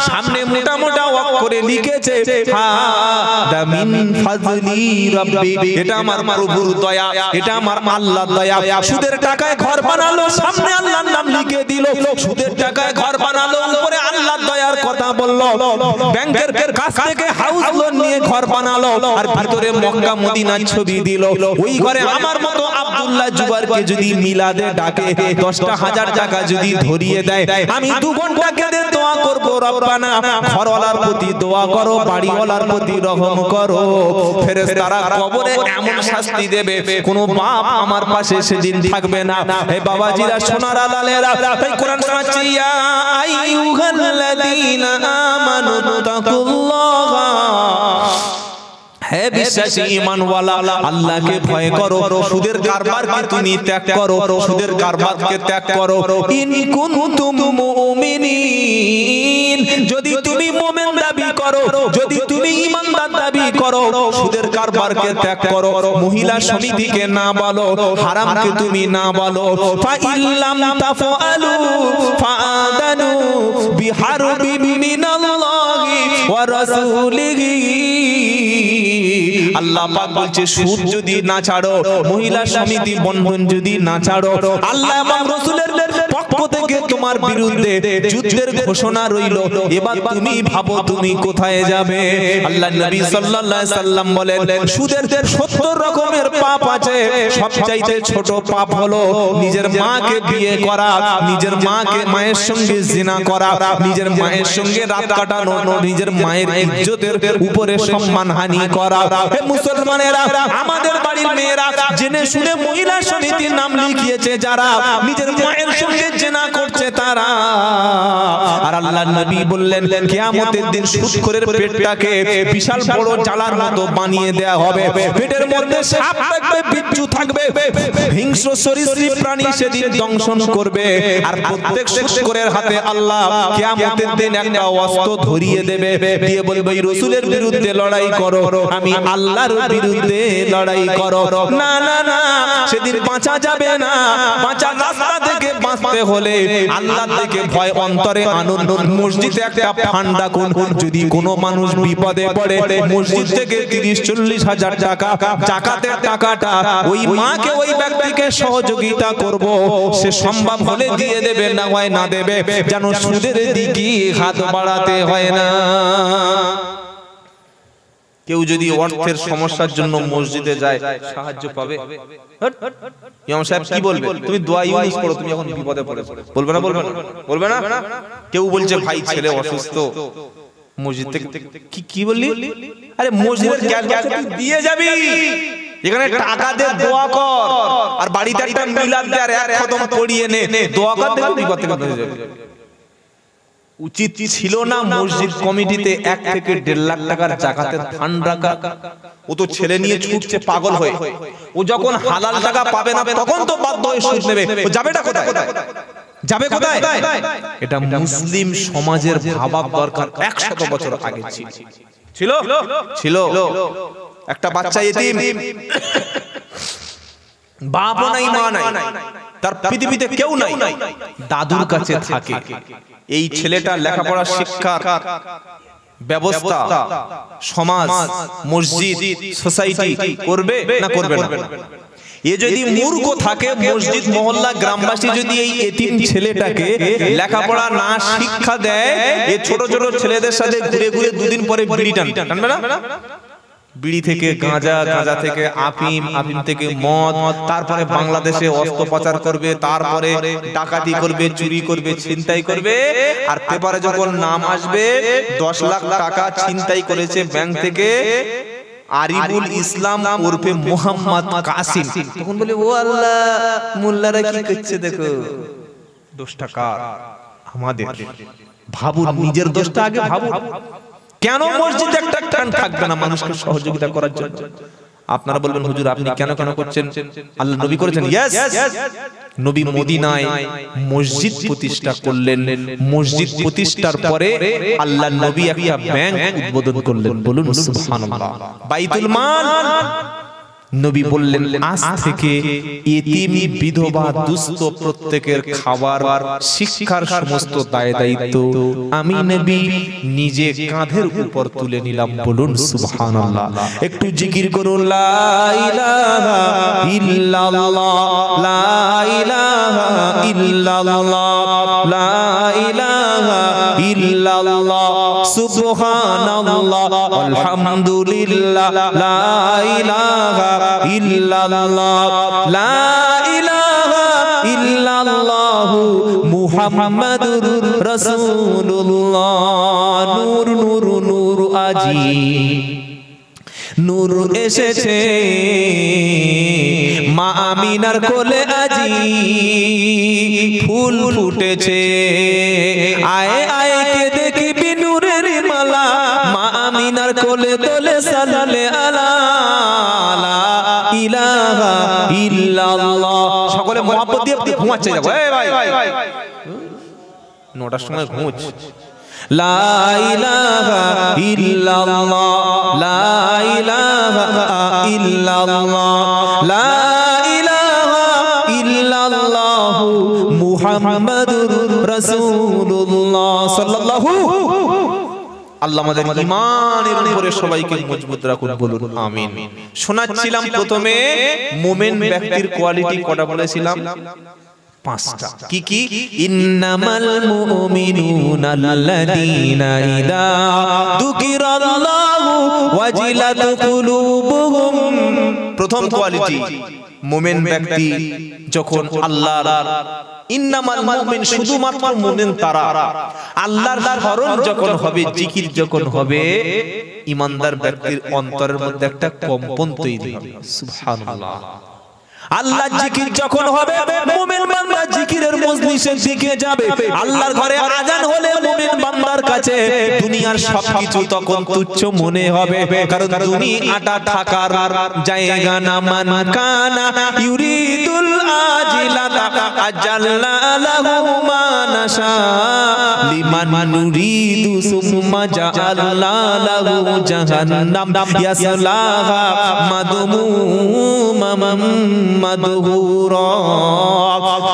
সামনে মোটা মোটা অক্ষরে লিখেছে হাদা মিন ফাজলি রাব্বি, এটা আমার প্রভুর দয়া, এটা আমার আল্লাহর দয়া। সুদের টাকায় ঘর বানালো, সামনে আল্লাহর নাম লিখে দিল। সুদের টাকায় ঘর বানালো, উপরে আল্লাহর দয়ার কথা বলল। ব্যাংকের কাছ থেকে হাউস লোন নিয়ে ঘর বানালো, আর ভিতরে মক্কা মদিনার ছবি দিল। ওই ঘরে আমার মতো আব্দুল্লাহ জুবারকে যদি মিলাদে ডাকে 10,000 টাকা যদি ধরিয়ে দেয়, আমি 2 ঘন্টা কেঁদে দোয়া করব, রব্বানা ঘরওয়ালার প্রতি দোয়া করো, বাড়িওয়ালার প্রতি রহম করো। ফেরেশতারা কবরে এমন শাস্তি দেবে, কোনো বাপ আমার পাশে সেদিন থাকবে না। হে বাবাজিরা, সোনার আলালেরা, তাই কোরআন শোনাচ্ছি, ইয়া আইয়ুহাল্লাযীনা আমানু তাকুল্লাহা, হে বিশ্বাসী ঈমানওয়ালা, আল্লাহকে ভয় করো। সুদের কারবারকে তুমি ত্যাগ করো, সুদের কারবারকে ত্যাগ করো। ইন কুনতুম মুমিনিন, যদি তুমি মুমিন দাবি করো, যদি তুমি ঈমানদার দাবি করো, সুদের কারবারকে ত্যাগ করো। মহিলা সমিতিকে না বলো, হারামকে তুমি না বলো। ফা ইল্লাম তাফআলু ফাআদানু বিহারবিন মিনাল্লাহি ওয়া রাসূলিহি। আল্লাহ পাক বলছে, সুদ যদি না ছাড়ো, মহিলা সমিতি বন্ধন যদি না ছাড়ো, আল্লাহ এবং রাসূলের পক্ষ থেকে তোমার বিরুদ্ধে যুদ্ধের ঘোষণা রইল। এবার তুমি ভাবো তুমি কোথায় যাবে। আল্লাহ নবী সাল্লাল্লাহু আলাইহি সাল্লাম বলেন, সুদের 70 রকমের পাপ আছে। সবচাইতে ছোট পাপ হলো নিজের মাকে বিয়ে করা, নিজের মায়ের সঙ্গে জিনা করা, নিজের মায়ের সঙ্গে রাত কাটানো, নিজের মায়ের ইজ্জতের উপরে সম্মানহানি করা। হে মুসলমানেরা, আমাদের বাড়ির মেয়েরা জেনে শুনে মহিলা সমিতির নাম লিখিয়েছে যারা, নিজের মায়ের সঙ্গে জিনা করছে তারা। আর আল্লাহর নবী বললেন, কিয়ামতের দিন সুদখোরের পেটটাকে বিশাল বড় জালার মতো বানিয়ে দেয়া হবে। পেটের মধ্যে সাপ থাকবে, বিচ্ছু থাকবে, হিংস্র সরীসৃপ প্রাণী সেদিন দংশন করবে। আর প্রত্যেক সুদখোরের হাতে আল্লাহ কিয়ামতের দিন একটা অস্ত্র ধরিয়ে দেবে, দিয়ে বলবে, রাসূলের বিরুদ্ধে লড়াই করো, আমি আল্লাহর বিরুদ্ধে লড়াই করো। না না না, সেদিন বাঁচা যাবে না। বাঁচার রাস্তা থেকে বাঁচতে হলে আল্লাহর থেকে ভয় অন্তরে আনুন। মসজিদে একটা ফান্ড রাখুন, যদি কোনো মানুষ বিপদে পড়ে, মসজিদ থেকে 30-40 হাজার টাকা জাকাতের টাকাটা ওই মাকে, ওই ব্যক্তিকে সহযোগিতা করব, সে সম্ভব হলে দিয়ে দেবে, না হয় না দেবে, যেন সুদের দিকে হাত বাড়াতে হয় না। কেউ যদি অর্থের সমস্যার জন্য মসজিদে যায়, সাহায্য পাবে? ইমাম সাহেব কি বলবে? তুমি দোয়া ইউনুস পড়ো, তুমি এখন বিপদে পড়েছো, বলবে না? বলবে না? কেউ বলছে ভাই ছেলে অসুস্থ, মসজিদ থেকে কি বললি? আরে মসজিদের ক্যাশ তুই দিয়ে যাবি, এখানে টাকা দে, দোয়া কর। আর বাড়িতে একটা মিলাদ দে, আর এক খতম পড়িয়ে নে, দোয়া কর, দেখো বিপদ থেকে বেঁচে যাবে। উচিত ছিল না মসজিদ কমিটিতে 1 থেকে 1.5 লাখ টাকার জাকাতের ফান্ড রাখা? ও তো ছেলে নিয়ে ছুটছে পাগল হয়ে, ও যখন হালাল টাকা পাবে না তখন তো বাধ্য হয়ে সুদ নেবে। ও যাবেটা কোথায়? যাবে কোথায়? এটা মুসলিম সমাজের ভাবা দরকার। 100 বছর আগে ছিল একটা বাচ্চা এতিম, বাপও নাই, মা নাই, তার পৃথিবীতে কেউ নাই, দাদুর কাছে থাকে। এই ছেলেটা লেখাপড়া, শিক্ষার ব্যবস্থা সমাজ, মসজিদ, সোসাইটি করবে না করবে না? এ যদি মূর্খ থাকে, মসজিদ, মহল্লা, গ্রামবাসী যদি এই এতিম ছেলেটাকে লেখাপড়া না শিক্ষা দেয়, এই ছোট ছোট ছেলেদের সাথে ঘুরে ঘুরে 2 দিন পরে বিড়ি টানবে না? বিড়ি থেকে গাঁজা, গাঁজা থেকে আফিম, আফিম থেকে মদ, তারপরে বাংলাদেশে অস্ত্র পাচার করবে, তারপরে ডাকাতি করবে, চুরি করবে, ছিনতাই করবে। আর পেপারে যখন নাম আসবে 10 লাখ টাকা ছিনতাই করেছে ব্যাংক থেকে, আরিফুল ইসলাম ওরফে মোহাম্মদ কাসিম। তখন বলে ও আল্লাহ মোল্লারা কি করছে দেখো, দোষটা কার? আমাদের। ভাবুন নিজের দোষটা আগে ভাবুন। কেন মসজিদে একটা টান থাকবে না মানুষকে সহযোগিতা করার জন্য? আপনারা বলবেন হুজুর আপনি কেন কেন করছেন? আল্লাহ নবী করেছেন। ইয়েস, নবী মদিনায় মসজিদ প্রতিষ্ঠা করলেন। মসজিদ প্রতিষ্ঠার পরে আল্লাহ নবী একটা ব্যাংক উদ্বোধন করলেন। বলুন সুবহানাল্লাহ। বাইতুল মাল। নবী বললেন আজ থেকে এতিম, বিধবা, দুস্থ প্রত্যেকের খাবার, শিক্ষার সমস্ত দায় দায়িত্ব আমি নবী নিজে কাঁধের উপর তুলে নিলাম। বলুন সুবহানাল্লাহ। একটু জিকির করুন লা ইলাহা ইল্লাল্লাহ, লা ইলাহা ইল্লাল্লাহ, লা ইলাহা ইল্লাল্লাহ, সুবহানাল্লাহ, আলহামদুলিল্লাহ, লা ইলাহা ইল্লাল্লাহ, লা ইলাহা ইল্লাল্লাহ, মুহাম্মাদুর রাসূলুল্লাহ। নূর নূর নূর আজি নূর এসেছে মা আমিনার কোলে আজি ফুল ফুটেছে। আয় আয় কে দেখবি নূরের মালা মা আমিনার কোলে তোলে সালালে আলা ইলাহা ইল্লাল্লাহ। সকলে মোহাম্মত দিয়ে ঘুমাচ্ছে যাবো। এই ভাই 9টার সময় ঘুমোচ্ছে। লা ইলাহা ইল্লাল্লাহ, লা ইলাহা ইল্লাল্লাহ, লা ইলাহা ইল্লাল্লাহ, মুহাম্মাদুর রাসূলুল্লাহ সাল্লাল্লাহু। আল্লাহ আমাদের ঈমানের উপরে সবাইকে মজবুত রাখুন। বলুন আমিন। শোনাচ্ছিলাম প্রথমে মুমিন ব্যক্তির কোয়ালিটি কটা বলেছিলাম? 5টা। কি কি? ইন্নামাল মুমিনুনা আল্লাযীনা ইযা যুকিরাল্লাহু ওয়াজিলাত কুলুবুহুম। প্রথম কোয়ালিটি মুমিন ব্যক্তি যখন আল্লাহর, ইন্নামাল মুমিন শুধুমাত্র মুমিন তারা, আল্লাহর স্মরণ যখন হবে, জিকির যখন হবে, ঈমানদার ব্যক্তির অন্তরের মধ্যে একটা কম্পন তৈরি হবে। সুবহানাল্লাহ। আল্লাহর জিকির যখন হবে মুমিন বান্দা জিকিরের মজলিসের দিকে যাবে। আল্লাহর ঘরে আজান হলে মুমিন বান্দার কাছে দুনিয়ার সবকিছু তখন তুচ্ছ মনে হবে। কারণ দুনিয়াটা থাকার জায়গা না। মান কানা ইউরিদুল আজিলাতা আজাল্লা লাহু মা নাশা লিমান নুরিদু সুম্মা জাআলনা লাহু জাহান্নাম ইয়াসলাহা মাদমুমান মাদহুরা।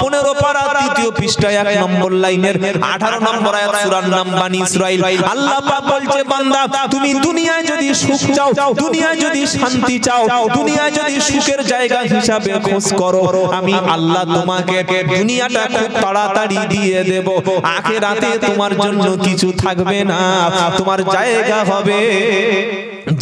15 পারা 3য় পৃষ্ঠায় 1 নম্বর লাইনের 18 নম্বর আয়াত সূরার নাম বানী ইসরাইল। আল্লাহ পাক বলছে বান্দা তুমি দুনিয়ায় যদি সুখ চাও, দুনিয়ায় যদি শান্তি চাও, দুনিয়ায় যদি সুখের জায়গা হিসাবে খোঁজ করো, আমি আল্লাহ তোমাকে দুনিয়াটা খুব তাড়াতাড়ি দিয়ে দেব। আখিরাতে তোমার জন্য কিছু থাকবে না, তোমার জায়গা হবে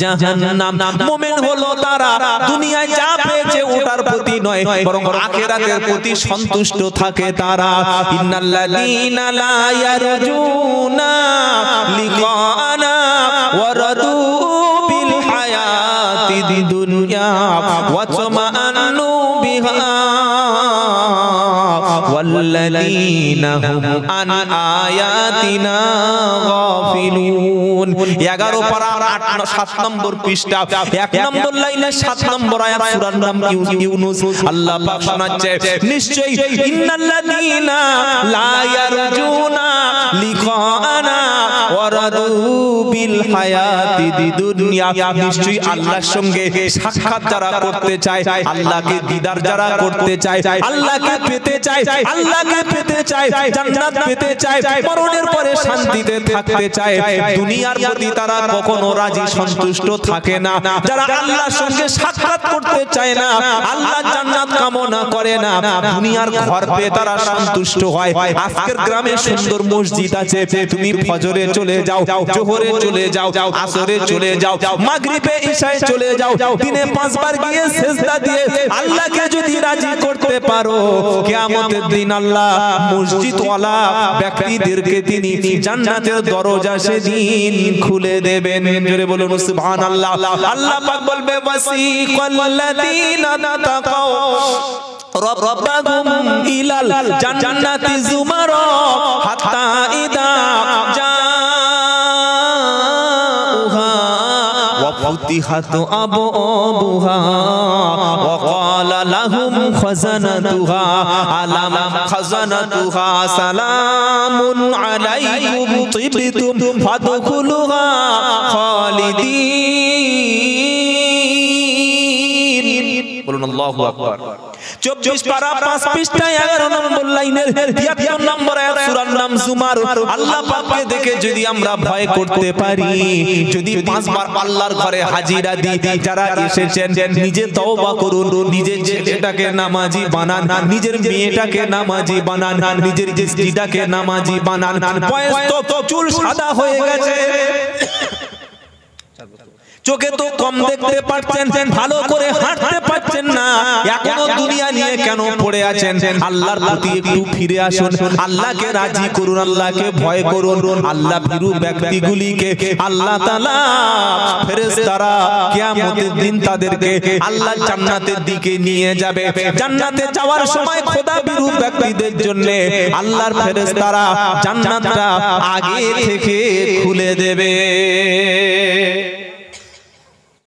জাহান্নাম। মুমিন হলো তারা দুনিয়ায় যা পেয়েছে ওটার প্রতি নয়, বরং আখিরাতের প্রতি সন্তুষ্ট থাকে তারা। ইন্নাল্লাযীনা লা ইয়ারজুনা লিকানা ওয়া রাদু বিল হায়াতিদ দুনিয়া ওয়া তামান্নু বিহা ওয়াল্লাযীনা হুম আন আয়াতিনা গাফিলুন। 11 পারা 7 নম্বর পৃষ্ঠা 1 নম্বর লাইনে 7 নম্বর আয়াত সূরার নাম ইউনূস। আল্লাহ পাক শোনাচ্ছে নিশ্চয়ই ইন্নাল্লাযীনা লা ইয়ারজুনা লিকানা ওয়া রাদু বিল হায়াতিদ দুনিয়া। নিশ্চয়ই আল্লাহর সঙ্গে সাক্ষাৎ যারা করতে চায়, আল্লাহকে দিদার যারা করতে চায়, আল্লাহকে পেতে চায়, আল্লাহকে পেতে চায়, জান্নাত পেতে চায়, মরণের পরে শান্তিতে থাকতে চায়, দুনিয়ার প্রতি তারা কখনো রাজি সন্তুষ্ট থাকে না। যারা আল্লাহর সঙ্গে সাক্ষাৎ করতে চায় না, আল্লাহর জান্নাত কামনা করে না, দুনিয়ার ঘর পেয়ে তারা সন্তুষ্ট হয়। আজকের গ্রামে সুন্দর মসজিদ আছে, তুমি ফজরে চলে যাও, জোহরে চলে যাও, আসরে চলে যাও, মাগরিবে ইশায় চলে যাও, দিনে 5 বার গিয়ে সিজদা দিয়ে আল্লাহকে যদি রাজি করতে পারো, কিয়ামতের দিন আল্লাহ মসজিদওয়ালা ব্যক্তিদেরকে তিনি জান্নাতের দরজা সেদিন খুলে দেবেন। জোরে বলুন সুবহানাল্লাহ। আল্লাহ পাক বলবে ওয়াসিকাল্লাযীনা তাকাও রাব্বাহুম ইলাল জান্নাতি যুমারা হাত্তা ইদা জাউহা ওয়া ফুতিহাত আবওয়াবুহা ওয়া ক্বালা লাহুম খাযানাতুহা আলাম খাযানাতুহা সালামুন আলাইকুম তিবতুম ফাদখুলুহা খালিদিন। বলুন আল্লাহু আকবার। 24 পারা 5 পৃষ্ঠা 11 নম্বর লাইনের 73 নম্বর আয়াত সূরার নাম জুমার। আল্লাহ পাককে দেখে যদি আমরা ভয় করতে পারি, যদি 5 বার আল্লাহর ঘরে হাজিরা দিই, যারা এসেছেন নিজে তওবা করুন, নিজের ছেলেটাকে নামাজি বানান, নিজের মেয়েটাকে নামাজি বানান, নিজের স্ত্রীটাকে নামাজি বানান। বয়স তো চুল সাদা হয়ে গেছে, চোখে তো কম দেখতে পাচ্ছেন, ভালো করে হাঁটতে পাচ্ছেন না, এখনো দুনিয়া নিয়ে কেন পড়ে আছেন? আল্লাহর প্রতি একটু ফিরে আসুন, আল্লাহকে রাজি করুন, আল্লাহকে ভয় করুন। আল্লাহ ভীরু ব্যক্তিগুলিকে আল্লাহ তাআলা ফেরেশতারা কিয়ামতের দিন তাদেরকে আল্লাহ জান্নাতের দিকে নিয়ে যাবে। জান্নাতে যাওয়ার সময় খোদা ভীরু ব্যক্তিদের জন্য আল্লাহর ফেরেশতারা জান্নাতটা আগে থেকে খুলে দেবে।